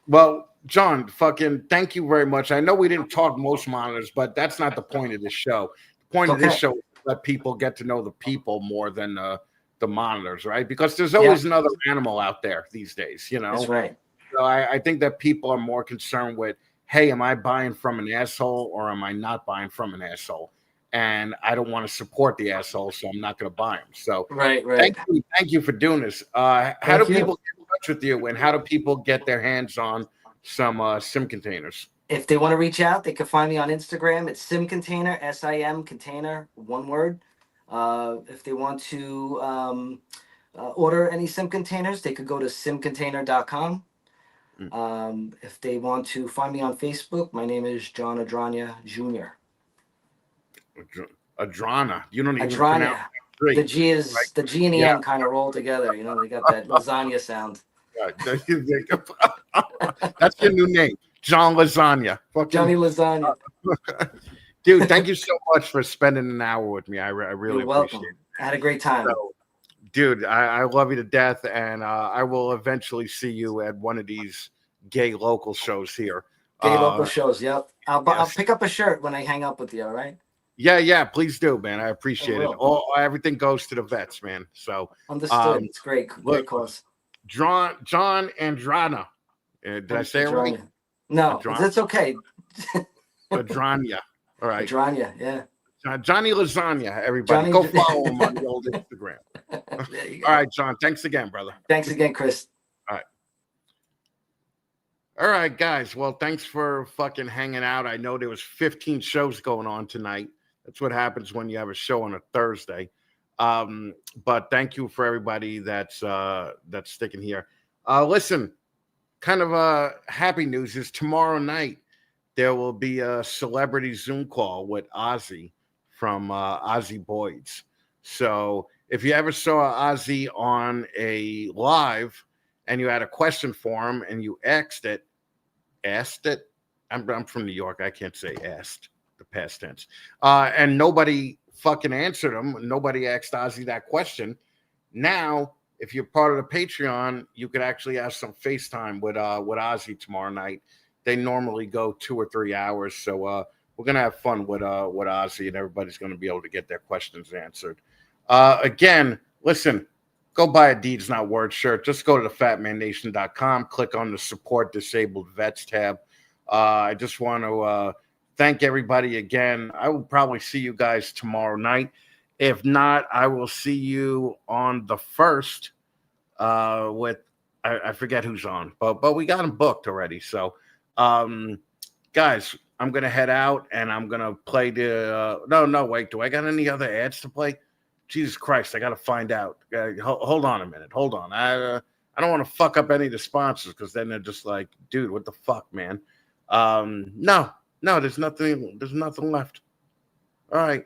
Well, John, fucking thank you very much. I know we didn't talk most monitors, but that's not the point of this show. The point of this show is to let people get to know the people more than the monitors, right? Because there's always another animal out there these days, you know? That's right. So I think that people are more concerned with, hey, am I buying from an asshole or am I not buying from an asshole? And I don't want to support the asshole, so I'm not going to buy them. So right. Thank you for doing this. How do people get in touch with you, and how do people get their hands on some sim containers? If they want to reach out, they can find me on Instagram. It's Sim Container, SIM Container, one word. If they want to order any sim containers, they could go to simcontainer.com. If they want to find me on Facebook, my name is John Adragna Jr. Adragna. You don't even Adragna. pronounce The G is like, the G and the M kind of roll together. You know, they got that lasagna sound. That's your new name, John Lasagna. Johnny Lasagna. Dude, thank you so much for spending an hour with me. I really appreciate it. I had a great time. So, dude, I love you to death, and I will eventually see you at one of these gay local shows here. Gay local shows, yep. I'll pick up a shirt when I hang up with you, all right? Yeah, please do, man. I appreciate it. Everything goes to the vets, man. So understood. It's great. Great cause. John Adragna. Did I say it right? No, that's okay. Adragna. All right. Adragna, yeah. Johnny Lasagna, everybody. Go follow him on the old Instagram. There you go. All right, John. Thanks again, brother. Thanks again, Chris. All right, guys. Well, thanks for fucking hanging out. I know there was 15 shows going on tonight. That's what happens when you have a show on a Thursday. But thank you for everybody that's sticking here. Listen, kind of happy news is tomorrow night there will be a celebrity Zoom call with Ozzy from Ozzy Boyd's. So if you ever saw Ozzy on a live and you had a question for him and you asked it, I'm from New York. I can't say asked, the past tense. And nobody fucking answered him. Nobody asked Ozzy that question. Now, if you're part of the Patreon, you could actually have some FaceTime with Ozzy tomorrow night. They normally go 2 or 3 hours. So we're going to have fun with Ozzy, and everybody's going to be able to get their questions answered. Again, listen, go buy a Deeds Not Words shirt. Just go to thefatmannation.com, click on the Support Disabled Vets tab. I just want to thank everybody again. I will probably see you guys tomorrow night. If not, I will see you on the 1st with, I forget who's on, but we got them booked already. So, guys, I'm going to head out and I'm going to play the, no, wait, do I got any other ads to play? Jesus Christ, I got to find out. Hold on a minute. Hold on. I don't want to fuck up any of the sponsors because then they're just like, dude, what the fuck, man? No, there's nothing left. All right.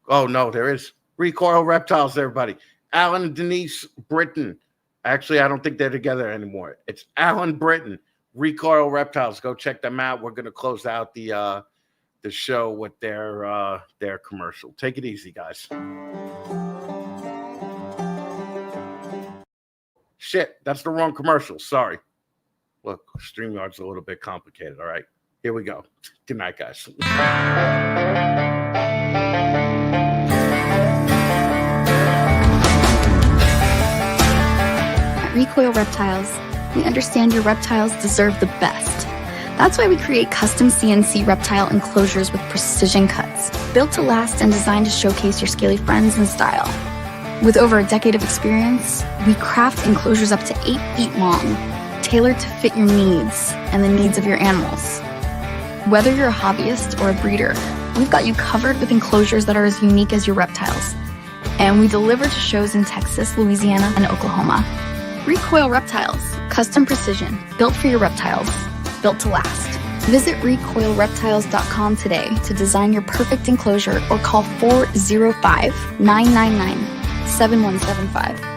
Oh, no, there is. Recoil Reptiles, everybody. Alan and Denise Britton. Actually, I don't think they're together anymore. It's Alan Britton. Recoil Reptiles. Go check them out. We're going to close out the show with their commercial. Take it easy, guys. Shit, that's the wrong commercial. Sorry. Look, StreamYard's a little bit complicated. All right, here we go. Good night, guys. Recoil Reptiles, we understand your reptiles deserve the best. That's why we create custom CNC reptile enclosures with precision cuts, built to last and designed to showcase your scaly friends in style. With over a decade of experience, we craft enclosures up to 8 feet long, tailored to fit your needs and the needs of your animals. Whether you're a hobbyist or a breeder, we've got you covered with enclosures that are as unique as your reptiles. And we deliver to shows in Texas, Louisiana, and Oklahoma. Recoil Reptiles, custom precision, built for your reptiles, built to last. Visit recoilreptiles.com today to design your perfect enclosure or call 405-999-7175.